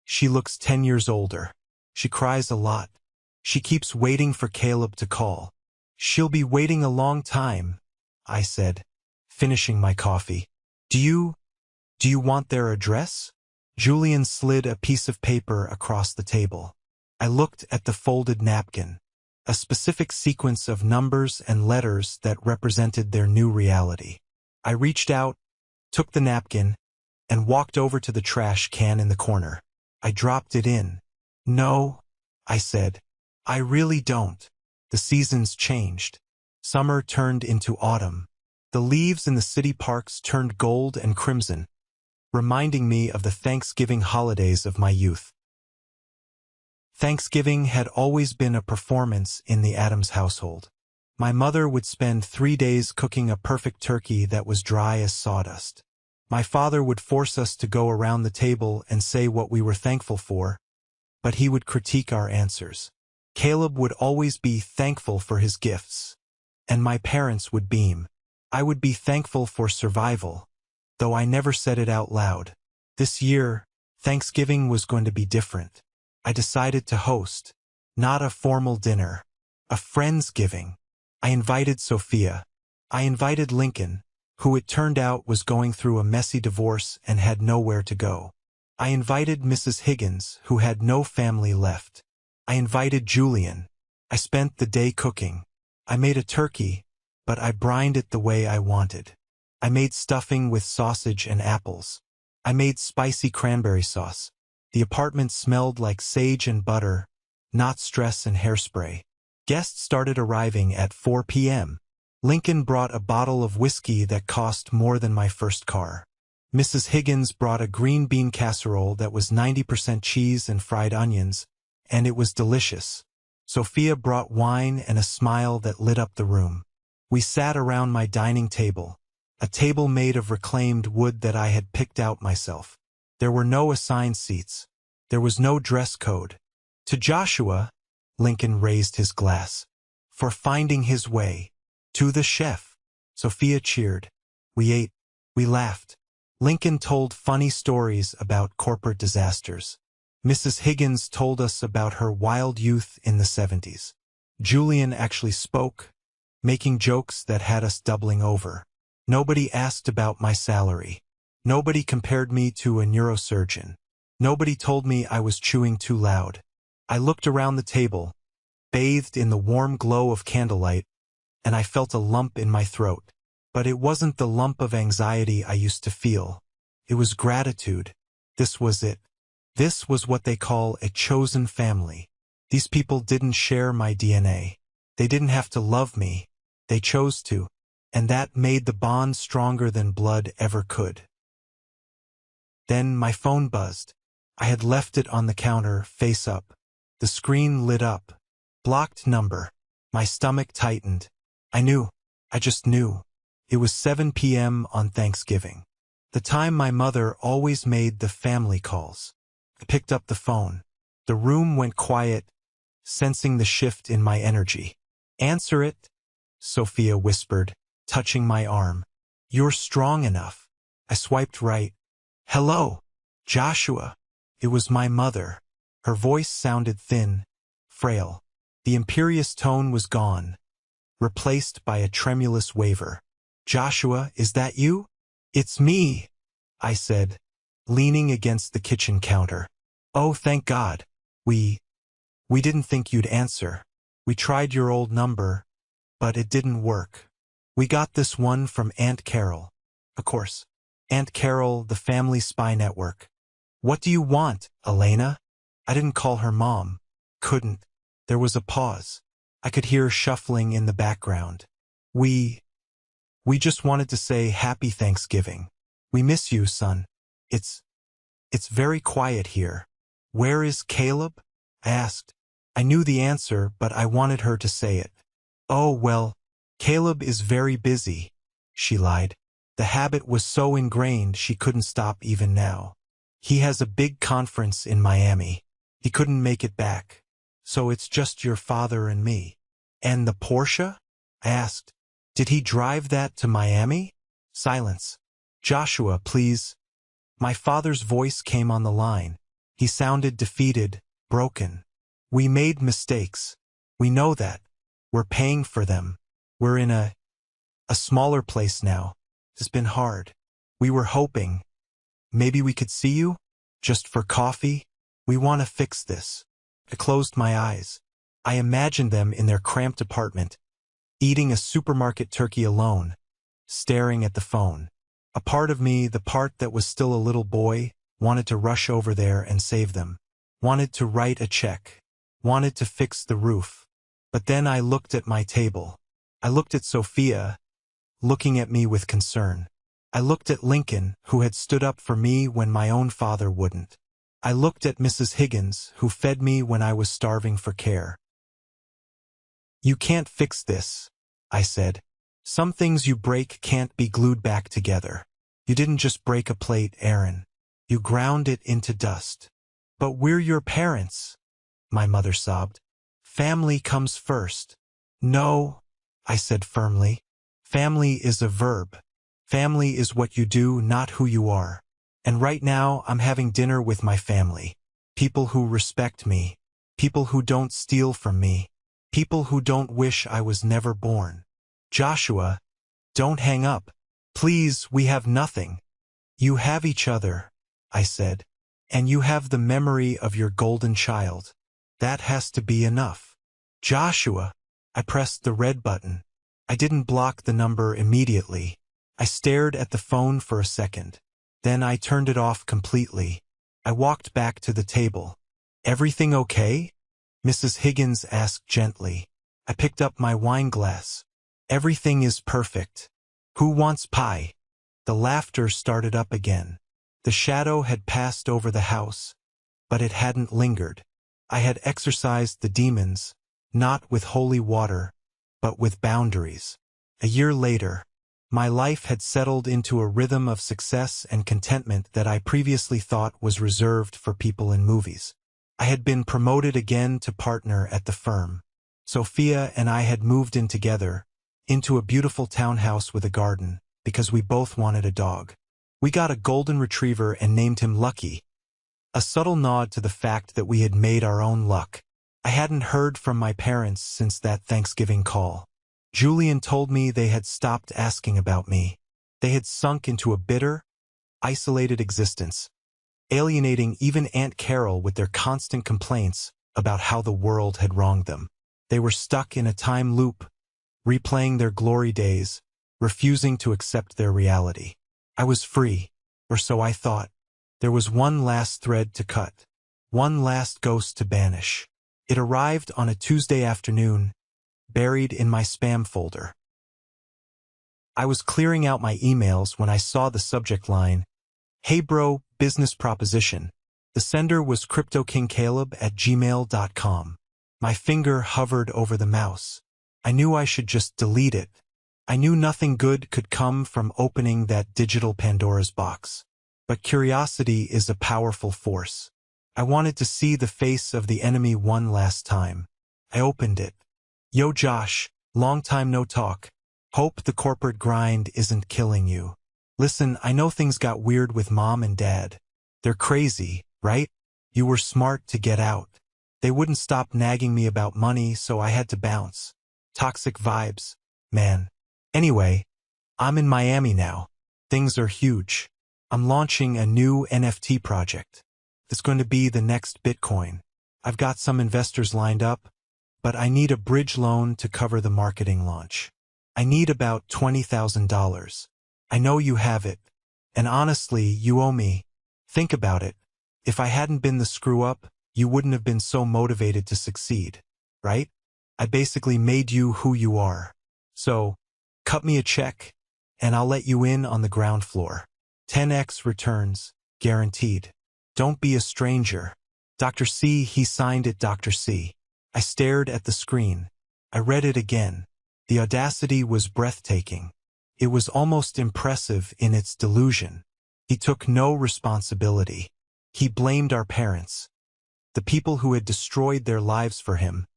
A: she looks 10 years older. She cries a lot. She keeps waiting for Caleb to call. She'll be waiting a long time, I said, finishing my coffee. Do you want their address? Julian slid a piece of paper across the table. I looked at the folded napkin, a specific sequence of numbers and letters that represented their new reality. I reached out, took the napkin, and walked over to the trash can in the corner. I dropped it in. No, I said. I really don't. The seasons changed. Summer turned into autumn. The leaves in the city parks turned gold and crimson, reminding me of the Thanksgiving holidays of my youth. Thanksgiving had always been a performance in the Addams household. My mother would spend 3 days cooking a perfect turkey that was dry as sawdust. My father would force us to go around the table and say what we were thankful for, but he would critique our answers. Caleb would always be thankful for his gifts, and my parents would beam. I would be thankful for survival, though I never said it out loud. This year, Thanksgiving was going to be different. I decided to host, not a formal dinner, a friendsgiving. I invited Sophia. I invited Lincoln, who it turned out was going through a messy divorce and had nowhere to go. I invited Mrs. Higgins, who had no family left. I invited Julian. I spent the day cooking. I made a turkey, but I brined it the way I wanted. I made stuffing with sausage and apples. I made spicy cranberry sauce. The apartment smelled like sage and butter, not stress and hairspray. Guests started arriving at 4 p.m. Lincoln brought a bottle of whiskey that cost more than my first car. Mrs. Higgins brought a green bean casserole that was 90% cheese and fried onions, and it was delicious. Sophia brought wine and a smile that lit up the room. We sat around my dining table, a table made of reclaimed wood that I had picked out myself. There were no assigned seats. There was no dress code. To Joshua, Lincoln raised his glass. For finding his way. To the chef. Sophia cheered. We ate. We laughed. Lincoln told funny stories about corporate disasters. Mrs. Higgins told us about her wild youth in the 70s. Julian actually spoke, making jokes that had us doubling over. Nobody asked about my salary. Nobody compared me to a neurosurgeon. Nobody told me I was chewing too loud. I looked around the table, bathed in the warm glow of candlelight, and I felt a lump in my throat. But it wasn't the lump of anxiety I used to feel. It was gratitude. This was it. This was what they call a chosen family. These people didn't share my DNA. They didn't have to love me. They chose to. And that made the bond stronger than blood ever could. Then my phone buzzed. I had left it on the counter, face up. The screen lit up. Blocked number. My stomach tightened. I knew. I just knew. It was 7 p.m. on Thanksgiving. The time my mother always made the family calls. I picked up the phone. The room went quiet, sensing the shift in my energy. Answer it, Sophia whispered, touching my arm. You're strong enough. I swiped right. Hello, Joshua. It was my mother. Her voice sounded thin, frail. The imperious tone was gone, replaced by a tremulous waver. Joshua, is that you? It's me, I said, leaning against the kitchen counter. Oh, thank God. We didn't think you'd answer. We tried your old number, but it didn't work. We got this one from Aunt Carol. Of course. Aunt Carol, the family spy network. What do you want, Elena? I didn't call her mom. Couldn't. There was a pause. I could hear shuffling in the background. We just wanted to say Happy Thanksgiving. We miss you, son. It's very quiet here. Where is Caleb? I asked. I knew the answer, but I wanted her to say it. Oh, well, Caleb is very busy. she lied. The habit was so ingrained she couldn't stop even now. He has a big conference in Miami. He couldn't make it back. So it's just your father and me. And the Porsche? I asked. Did he drive that to Miami? Silence. Joshua, please. My father's voice came on the line. He sounded defeated, broken. We made mistakes. We know that. We're paying for them. We're in a smaller place now. It's been hard. We were hoping. Maybe we could see you? Just for coffee? We want to fix this. I closed my eyes. I imagined them in their cramped apartment, eating a supermarket turkey alone, staring at the phone. A part of me, the part that was still a little boy, wanted to rush over there and save them. Wanted to write a check. Wanted to fix the roof. But then I looked at my table. I looked at Sophia, looking at me with concern. I looked at Lincoln, who had stood up for me when my own father wouldn't. I looked at Mrs. Higgins, who fed me when I was starving for care. You can't fix this, I said. Some things you break can't be glued back together. You didn't just break a plate, Aaron. You ground it into dust. But we're your parents, my mother sobbed. Family comes first. No, I said firmly. Family is a verb. Family is what you do, not who you are. And right now, I'm having dinner with my family. People who respect me. People who don't steal from me. People who don't wish I was never born. Joshua, don't hang up. Please, we have nothing. You have each other, I said. And you have the memory of your golden child. That has to be enough. Joshua, I pressed the red button. I didn't block the number immediately. I stared at the phone for a second. Then I turned it off completely. I walked back to the table. Everything okay? Mrs. Higgins asked gently. I picked up my wine glass. Everything is perfect. Who wants pie? The laughter started up again. The shadow had passed over the house, but it hadn't lingered. I had exorcised the demons, not with holy water, but with boundaries. A year later, my life had settled into a rhythm of success and contentment that I previously thought was reserved for people in movies. I had been promoted again to partner at the firm. Sophia and I had moved in together, into a beautiful townhouse with a garden, because we both wanted a dog. We got a golden retriever and named him Lucky, a subtle nod to the fact that we had made our own luck. I hadn't heard from my parents since that Thanksgiving call. Julian told me they had stopped asking about me. They had sunk into a bitter, isolated existence, alienating even Aunt Carol with their constant complaints about how the world had wronged them. They were stuck in a time loop, replaying their glory days, refusing to accept their reality. I was free, or so I thought. There was one last thread to cut, one last ghost to banish. It arrived on a Tuesday afternoon, buried in my spam folder. I was clearing out my emails when I saw the subject line, "Hey bro, business proposition." The sender was cryptokingcaleb@gmail.com. My finger hovered over the mouse. I knew I should just delete it. I knew nothing good could come from opening that digital Pandora's box. But curiosity is a powerful force. I wanted to see the face of the enemy one last time. I opened it. Yo Josh, long time no talk. Hope the corporate grind isn't killing you. Listen, I know things got weird with mom and dad. They're crazy, right? You were smart to get out. They wouldn't stop nagging me about money, so I had to bounce. Toxic vibes, man. Anyway, I'm in Miami now. Things are huge. I'm launching a new NFT project. It's going to be the next Bitcoin. I've got some investors lined up, but I need a bridge loan to cover the marketing launch. I need about $20,000. I know you have it, and honestly, you owe me. Think about it. If I hadn't been the screw-up, you wouldn't have been so motivated to succeed, right? I basically made you who you are. So, cut me a check, and I'll let you in on the ground floor. 10x returns, guaranteed. Don't be a stranger. Dr. C, he signed it Dr. C. I stared at the screen. I read it again. The audacity was breathtaking. It was almost impressive in its delusion. He took no responsibility. He blamed our parents, the people who had destroyed their lives for him,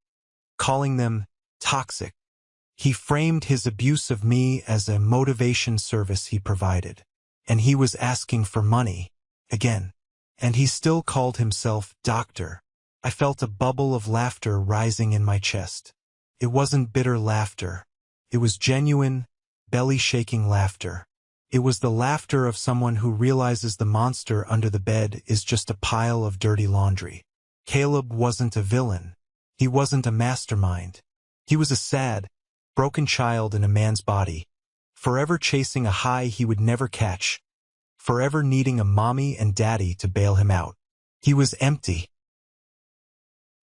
A: calling them toxic. He framed his abuse of me as a motivation service he provided. And he was asking for money, again. And he still called himself doctor. I felt a bubble of laughter rising in my chest. It wasn't bitter laughter. It was genuine, belly-shaking laughter. It was the laughter of someone who realizes the monster under the bed is just a pile of dirty laundry. Caleb wasn't a villain. He wasn't a mastermind. He was a sad, broken child in a man's body, forever chasing a high he would never catch, forever needing a mommy and daddy to bail him out. He was empty.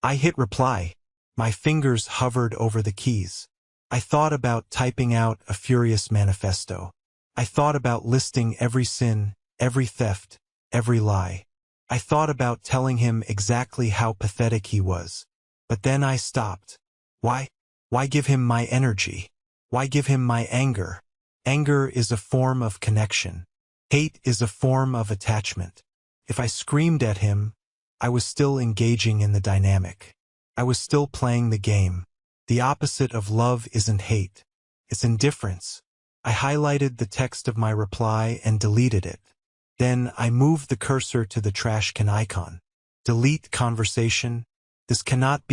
A: I hit reply. My fingers hovered over the keys. I thought about typing out a furious manifesto. I thought about listing every sin, every theft, every lie. I thought about telling him exactly how pathetic he was. But then I stopped. Why? Why give him my energy? Why give him my anger? Anger is a form of connection. Hate is a form of attachment. If I screamed at him, I was still engaging in the dynamic. I was still playing the game. The opposite of love isn't hate. It's indifference. I highlighted the text of my reply and deleted it. Then I moved the cursor to the trash can icon. Delete conversation. This cannot be